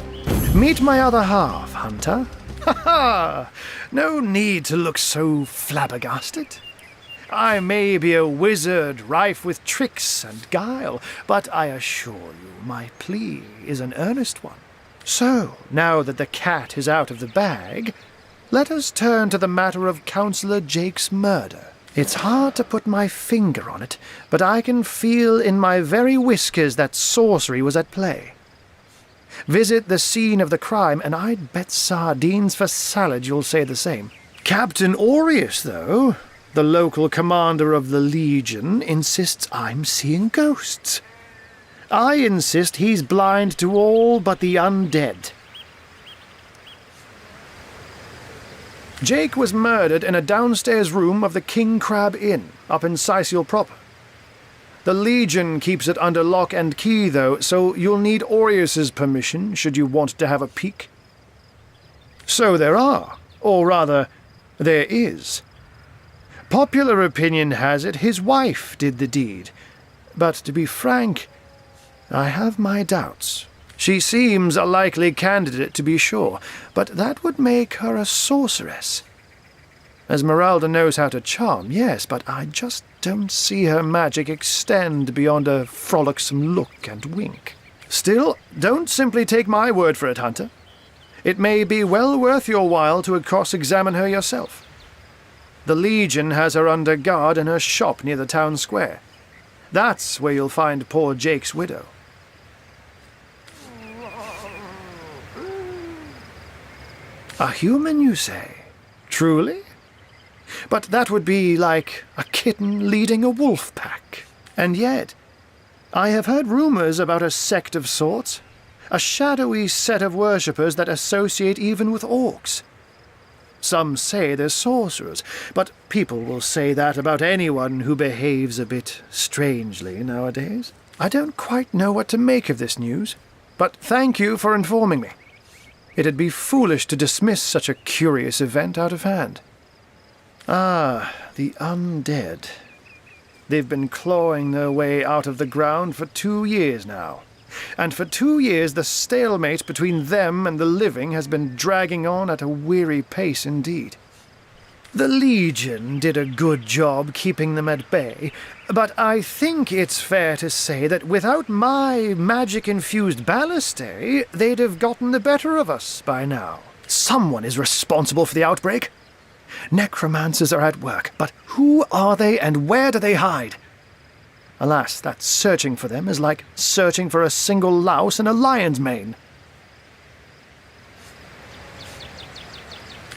Meet my other half, Hunter. Ha ha! No need to look so flabbergasted. I may be a wizard rife with tricks and guile, but I assure you my plea is an earnest one. So, now that the cat is out of the bag, let us turn to the matter of Councillor Jake's murder. It's hard to put my finger on it, but I can feel in my very whiskers that sorcery was at play. Visit the scene of the crime, and I'd bet sardines for salad you'll say the same. Captain Aureus, though, the local commander of the Legion, insists I'm seeing ghosts. I insist he's blind to all but the undead. Jake was murdered in a downstairs room of the King Crab Inn, up in Sicil proper. The Legion keeps it under lock and key, though, so you'll need Aureus's permission should you want to have a peek. So there are, or rather, there is. Popular opinion has it his wife did the deed, but to be frank, I have my doubts. She seems a likely candidate, to be sure, but that would make her a sorceress. Esmeralda knows how to charm, yes, but I just don't see her magic extend beyond a frolicsome look and wink. Still, don't simply take my word for it, Hunter. It may be well worth your while to cross-examine her yourself. The Legion has her under guard in her shop near the town square. That's where you'll find poor Jake's widow. A human, you say? Truly? But that would be like a kitten leading a wolf pack. And yet, I have heard rumors about a sect of sorts, a shadowy set of worshippers that associate even with orcs. Some say they're sorcerers, but people will say that about anyone who behaves a bit strangely nowadays. I don't quite know what to make of this news, but thank you for informing me. It'd be foolish to dismiss such a curious event out of hand. Ah, the undead. They've been clawing their way out of the ground for 2 years now. And for 2 years the stalemate between them and the living has been dragging on at a weary pace indeed. The Legion did a good job keeping them at bay, but I think it's fair to say that without my magic-infused ballistae, they'd have gotten the better of us by now. Someone is responsible for the outbreak. Necromancers are at work, but who are they and where do they hide? Alas, that searching for them is like searching for a single louse in a lion's mane.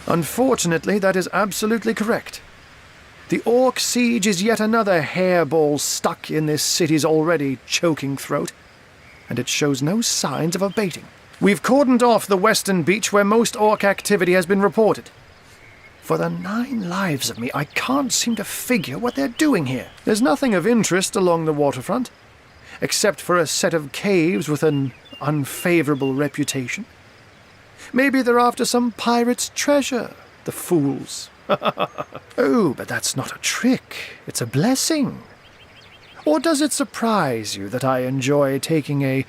Unfortunately, that is absolutely correct. The Orc siege is yet another hairball stuck in this city's already choking throat, and it shows no signs of abating. We've cordoned off the western beach where most Orc activity has been reported. For the 9 lives of me, I can't seem to figure what they're doing here. There's nothing of interest along the waterfront, except for a set of caves with an unfavorable reputation. Maybe they're after some pirate's treasure, the fools. Oh, but that's not a trick. It's a blessing. Or does it surprise you that I enjoy taking a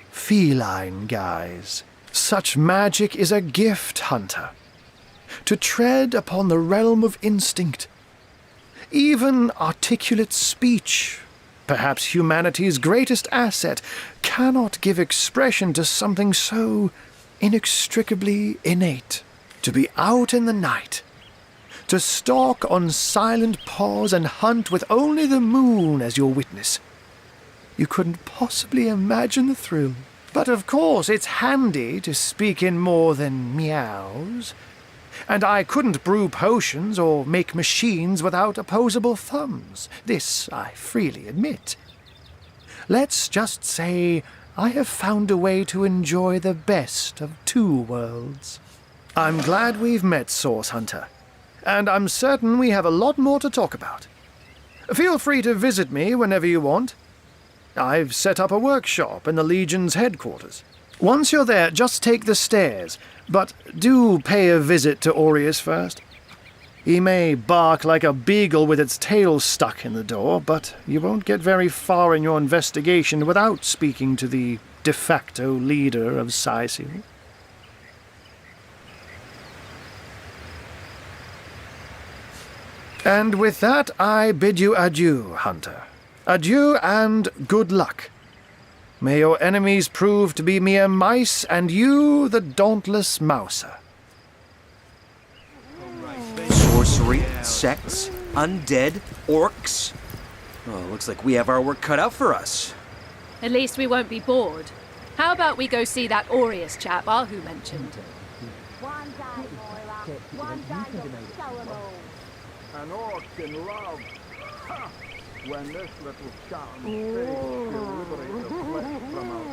feline guise? Such magic is a gift, Hunter. To tread upon the realm of instinct. Even articulate speech, perhaps humanity's greatest asset, cannot give expression to something so inextricably innate. To be out in the night, to stalk on silent paws and hunt with only the moon as your witness. You couldn't possibly imagine the thrill. But of course it's handy to speak in more than meows. And I couldn't brew potions or make machines without opposable thumbs. This I freely admit. Let's just say I have found a way to enjoy the best of 2 worlds. I'm glad we've met, Source Hunter, and I'm certain we have a lot more to talk about. Feel free to visit me whenever you want. I've set up a workshop in the Legion's headquarters. Once you're there, just take the stairs, but do pay a visit to Aureus first. He may bark like a beagle with its tail stuck in the door, but you won't get very far in your investigation without speaking to the de facto leader of Sicil. And with that, I bid you adieu, Hunter. Adieu and good luck. May your enemies prove to be mere mice, and you the dauntless mouser. Sorcery, sects, undead, orcs. Oh, looks like we have our work cut out for us. At least we won't be bored. How about we go see that Aureus chap Ahu mentioned? An orc in love. Ha! When this little charm fails to liberate the flesh from our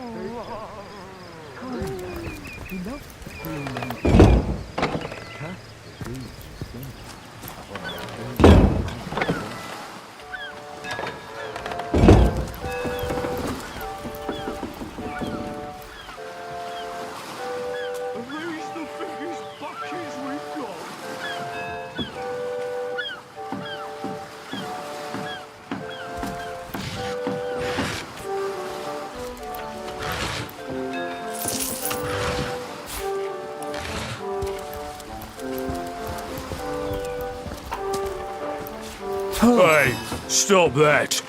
Hey, stop that!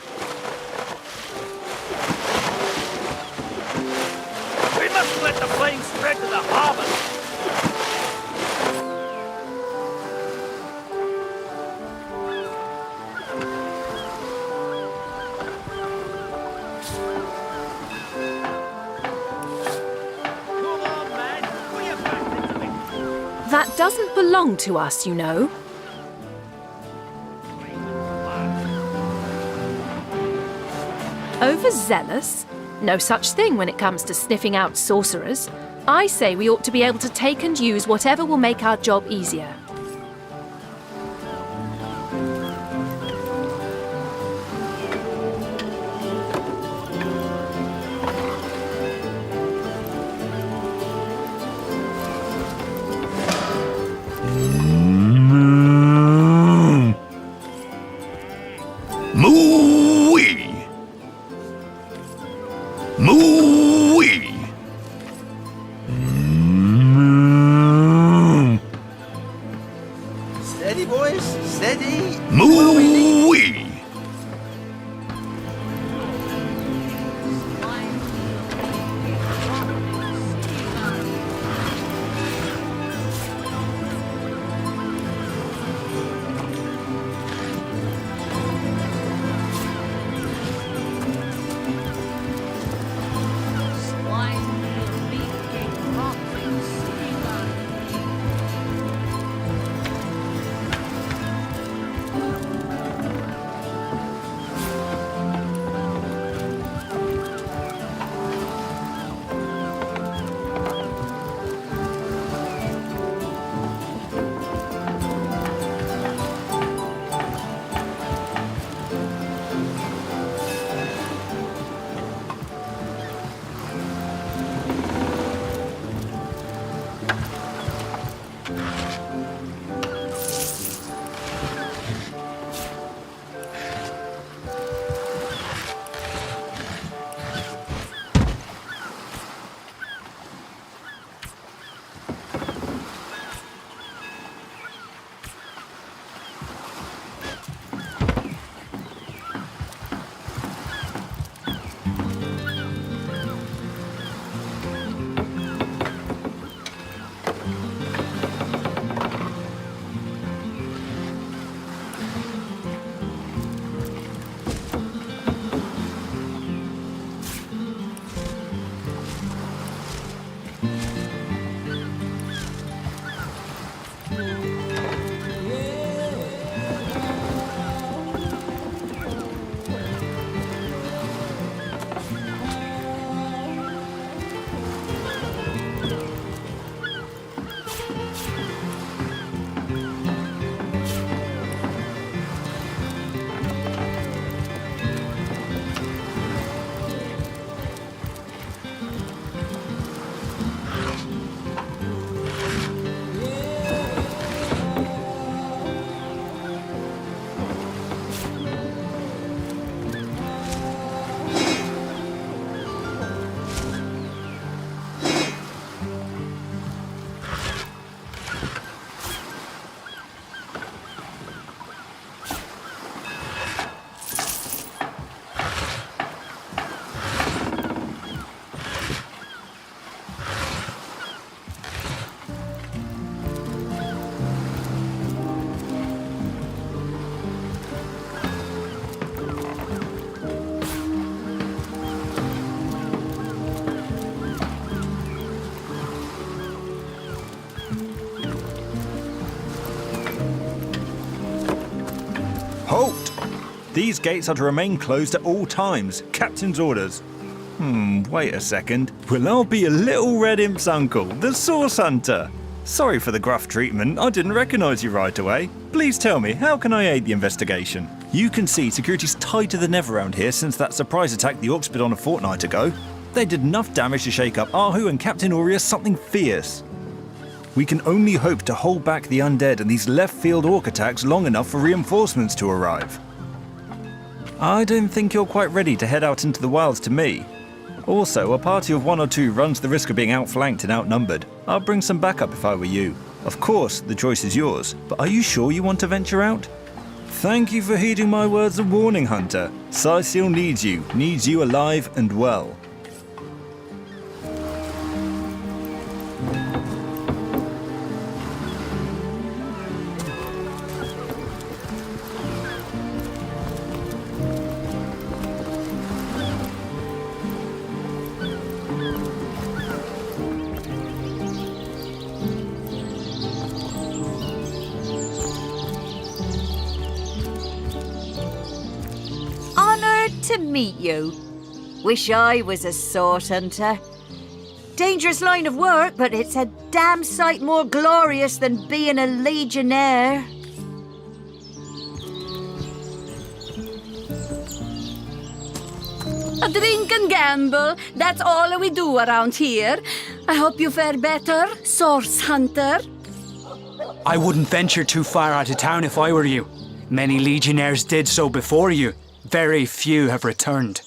We must let the flames spread to the harbour. That doesn't belong to us, you know. Overzealous? No such thing when it comes to sniffing out sorcerers. I say we ought to be able to take and use whatever will make our job easier. Moo-wee! Moo-wee! Steady, boys, steady. Moo-wee! Halt! These gates are to remain closed at all times. Captain's orders. Wait a second. Well, I'll be a little red imp's uncle, the Source Hunter. Sorry for the gruff treatment. I didn't recognise you right away. Please tell me, how can I aid the investigation? You can see security's tighter than ever around here since that surprise attack the Orcs did on a fortnight ago. They did enough damage to shake up Ahu and Captain Aureus something fierce. We can only hope to hold back the undead and these left-field orc attacks long enough for reinforcements to arrive. I don't think you're quite ready to head out into the wilds to me. Also, a party of 1 or 2 runs the risk of being outflanked and outnumbered. I'll bring some backup if I were you. Of course, the choice is yours, but are you sure you want to venture out? Thank you for heeding my words of warning, Hunter. Sicil needs you alive and well. Honoured to meet you. Wish I was a sword hunter. Dangerous line of work, but it's a damn sight more glorious than being a legionnaire. A drink and gamble, that's all we do around here. I hope you fare better, source hunter. I wouldn't venture too far out of town if I were you. Many legionnaires did so before you. Very few have returned.